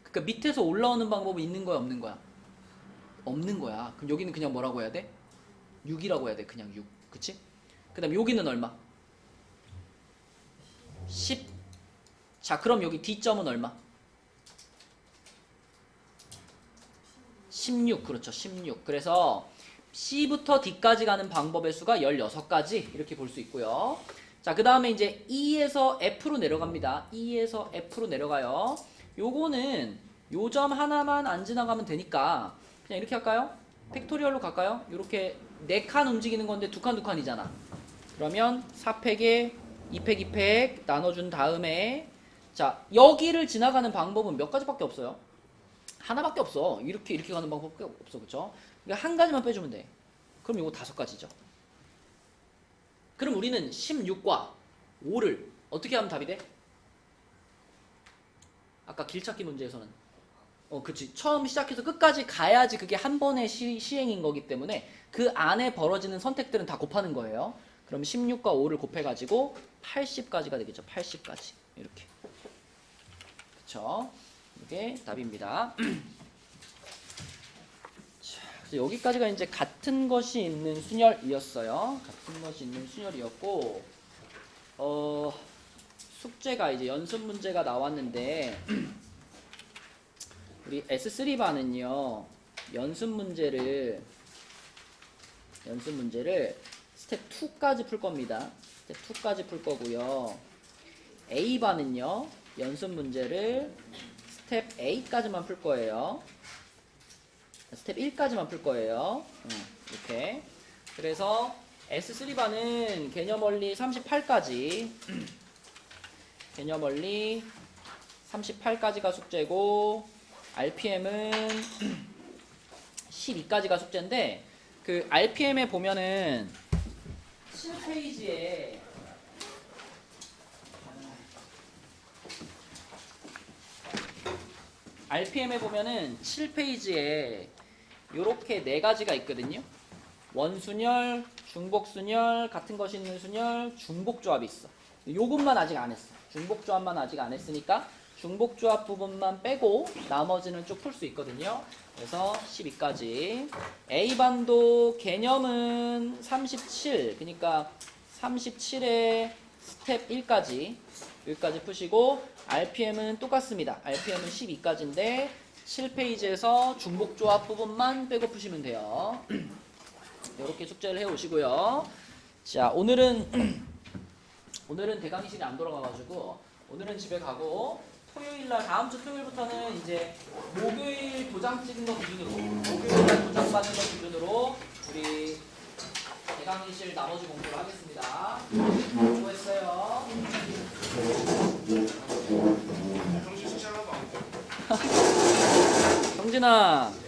그러니까 밑에서 올라오는 방법은 있는 거야 없는 거야? 없는 거야. 그럼 여기는 그냥 뭐라고 해야 돼? 6이라고 해야 돼. 그냥 6. 그치? 그 다음에 여기는 얼마? 10. 자 그럼 여기 D점은 얼마? 16. 그렇죠. 16. 그래서 C부터 D까지 가는 방법의 수가 16가지 이렇게 볼 수 있고요. 자 그 다음에 이제 E에서 F로 내려갑니다. E에서 F로 내려가요. 요거는 요 점 하나만 안 지나가면 되니까 그냥 이렇게 할까요? 팩토리얼로 갈까요? 요렇게 4칸 움직이는 건데 2칸 2칸이잖아. 그러면 4팩에 2팩 2팩 나눠준 다음에 자 여기를 지나가는 방법은 몇 가지밖에 없어요. 하나밖에 없어. 이렇게 가는 방법밖에 없어. 그쵸? 그러니까 한 가지만 빼주면 돼. 그럼 이거 5가지죠. 그럼 우리는 16과 5를 어떻게 하면 답이 돼? 아까 길찾기 문제에서는 그치. 처음 시작해서 끝까지 가야지 그게 한 번의 시행인 거기 때문에 그 안에 벌어지는 선택들은 다 곱하는 거예요. 그럼 16과 5를 곱해가지고 80까지가 되겠죠. 80까지. 이렇게. 그쵸. 이게 답입니다. 자, 그래서 여기까지가 이제 같은 것이 있는 순열이었어요. 같은 것이 있는 순열이었고, 숙제가 이제 연습 문제가 나왔는데, 우리 S3반은요, 연습 문제를 스텝 2까지 풀 겁니다. 스텝 2까지 풀 거고요. A반은요, 연습 문제를 스텝 8까지만 풀 거예요. 스텝 1까지만 풀 거예요. 이렇게. 그래서 S3반은 개념원리 38까지 개념원리 38까지가 숙제고 RPM은 12까지가 숙제인데 그 RPM에 보면은 7페이지에 RPM에 보면은 7페이지에 요렇게 4가지가 있거든요. 원순열, 중복순열, 같은 것이 있는 순열, 중복조합이 있어. 요것만 아직 안 했어. 중복조합만 아직 안 했으니까 중복조합 부분만 빼고 나머지는 쭉 풀 수 있거든요. 그래서 12까지. A반도 개념은 37, 그러니까 37에 스텝 1까지 여기까지 푸시고 RPM은 똑같습니다. RPM은 12까지인데 7페이지에서 중복조합 부분만 빼고 푸시면 돼요. 이렇게 숙제를 해오시고요. 자, 오늘은 대강의실이 안 돌아가가지고 오늘은 집에 가고 토요일날 다음 주 토요일부터는 이제 목요일 도장 찍은 거 기준으로 목요일날 도장 받는 거 기준으로 우리 대강의실 나머지 공부를 하겠습니다. 수고했어요. 정신 숙제 하나도 안 돼. 성진아.